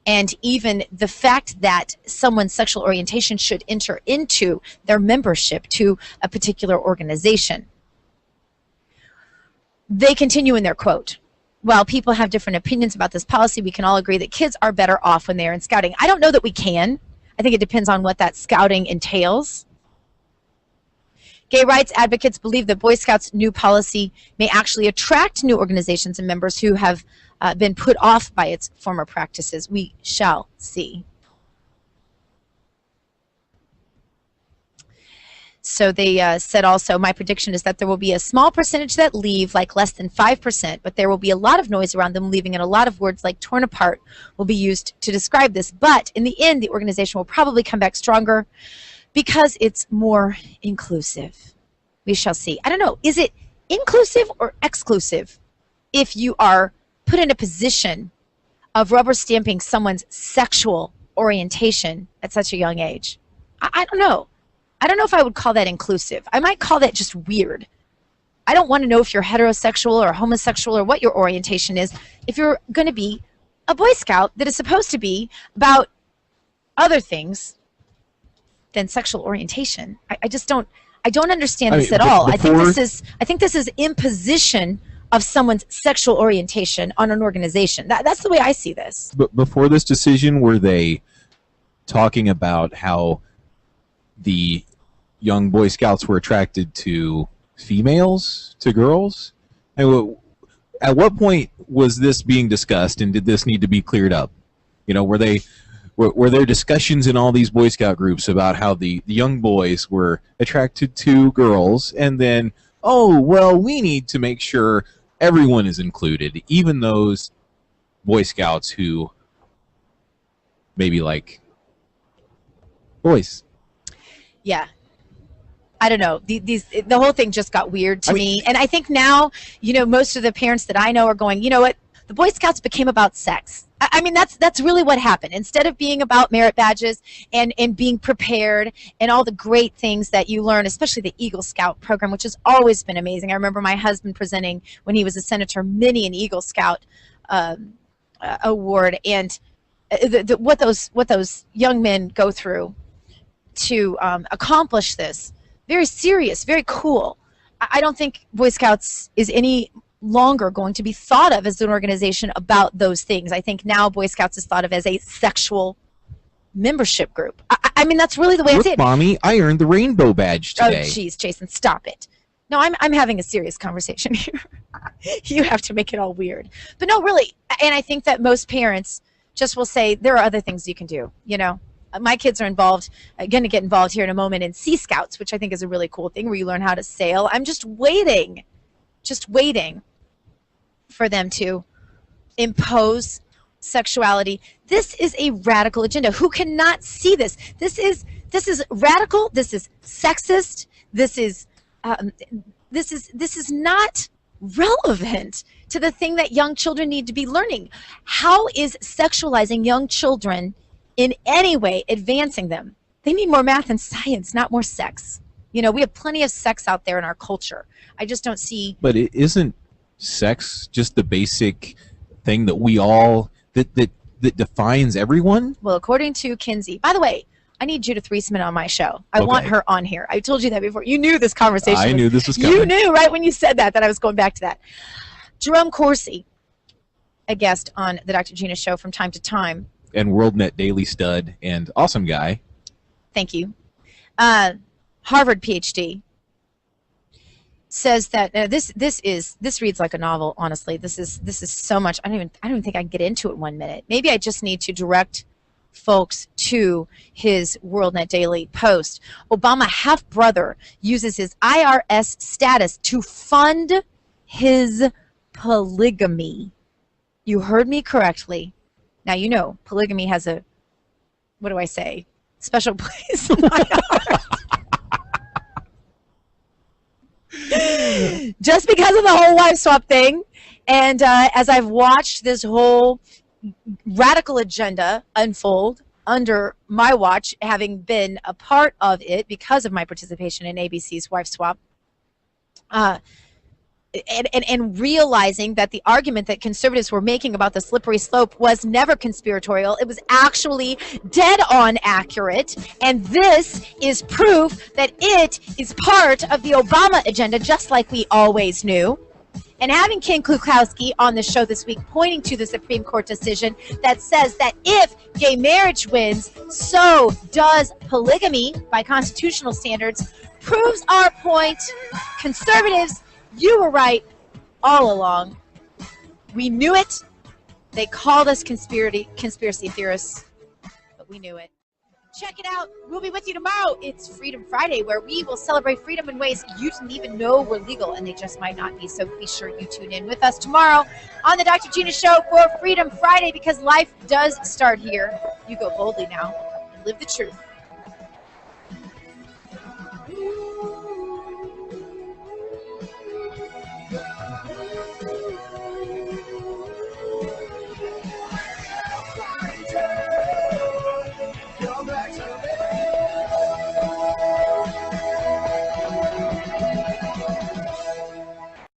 and even the fact that someone's sexual orientation should enter into their membership to a particular organization. They continue in their quote, while people have different opinions about this policy, we can all agree that kids are better off when they are in Scouting. I don't know that we can. I think it depends on what that Scouting entails. Gay rights advocates believe that Boy Scouts' new policy may actually attract new organizations and members who have been put off by its former practices. We shall see. So they said also, my prediction is that there will be a small percentage that leave, like less than 5%, but there will be a lot of noise around them leaving, and a lot of words like torn apart will be used to describe this. But in the end, the organization will probably come back stronger because it's more inclusive. We shall see. I don't know. Is it inclusive or exclusive if you are put in a position of rubber stamping someone's sexual orientation at such a young age? I don't know. I don't know if I would call that inclusive. I might call that just weird. I don't want to know if you're heterosexual or homosexual or what your orientation is if you're going to be a Boy Scout that is supposed to be about other things than sexual orientation. I just don't understand this at all. I think this is imposition of someone's sexual orientation on an organization. That's the way I see this. But before this decision, were they talking about how the young Boy Scouts were attracted to females, to girls? And at what point was this being discussed, and did this need to be cleared up? You know, were there discussions in all these Boy Scout groups about how the young boys were attracted to girls, and then, oh, well, we need to make sure everyone is included, even those Boy Scouts who maybe like boys? Yeah. I don't know. The whole thing just got weird to me. And I think now, you know, most of the parents that I know are going, you know what, the Boy Scouts became about sex. I mean, that's really what happened. Instead of being about merit badges and being prepared and all the great things that you learn, especially the Eagle Scout program, which has always been amazing. I remember my husband presenting, when he was a senator, many an Eagle Scout award, and what those young men go through to accomplish this. Very serious, very cool. I don't think Boy Scouts is any longer going to be thought of as an organization about those things. I think now Boy Scouts is thought of as a sexual membership group. I mean, that's really the way I see it. Mommy, I earned the rainbow badge today. Oh, jeez, Jason, stop it. No, I'm having a serious conversation here. You have to make it all weird. But no, really, and I think that most parents just will say, there are other things you can do, you know. My kids are involved, going to get involved here in a moment in Sea Scouts, which I think is a really cool thing where you learn how to sail. I'm just waiting for them to impose sexuality. This is a radical agenda. Who cannot see this? This is radical. This is sexist. This is not relevant to the thing that young children need to be learning. How is sexualizing young children in any way advancing them? They need more math and science, not more sex. You know, we have plenty of sex out there in our culture. I just don't see. But it isn't sex just the basic thing that we all that defines everyone? Well, according to Kinsey. By the way, I need you to threesome on my show. I want her on here. I told you that before. You knew this conversation. I knew this was coming. You knew right when you said that I was going back to that. Jerome Corsi, a guest on the Dr. Gina show from time to time. And WorldNet Daily stud and awesome guy. Thank you. Harvard PhD says that this reads like a novel. Honestly, this is so much. I don't even think I can get into it 1 minute. Maybe I just need to direct folks to his WorldNet Daily post. Obama half-brother uses his IRS status to fund his polygamy. You heard me correctly. Now you know polygamy has a, what do I say, special place in my heart. Just because of the whole wife swap thing. And as I've watched this whole radical agenda unfold under my watch, having been a part of it because of my participation in ABC's wife swap, and realizing that the argument that conservatives were making about the slippery slope was never conspiratorial. It was actually dead on accurate. And this is proof that it is part of the Obama agenda, just like we always knew. And having Ken Klukowski on the show this week pointing to the Supreme Court decision that says that if gay marriage wins, so does polygamy by constitutional standards, proves our point. Conservatives, you were right all along. We knew it. They called us conspiracy theorists, but we knew it. Check it out. We'll be with you tomorrow. It's Freedom Friday, where we will celebrate freedom in ways you didn't even know were legal, and they just might not be. So be sure you tune in with us tomorrow on the Dr. Gina Show for Freedom Friday, because life does start here. You go boldly now and live the truth.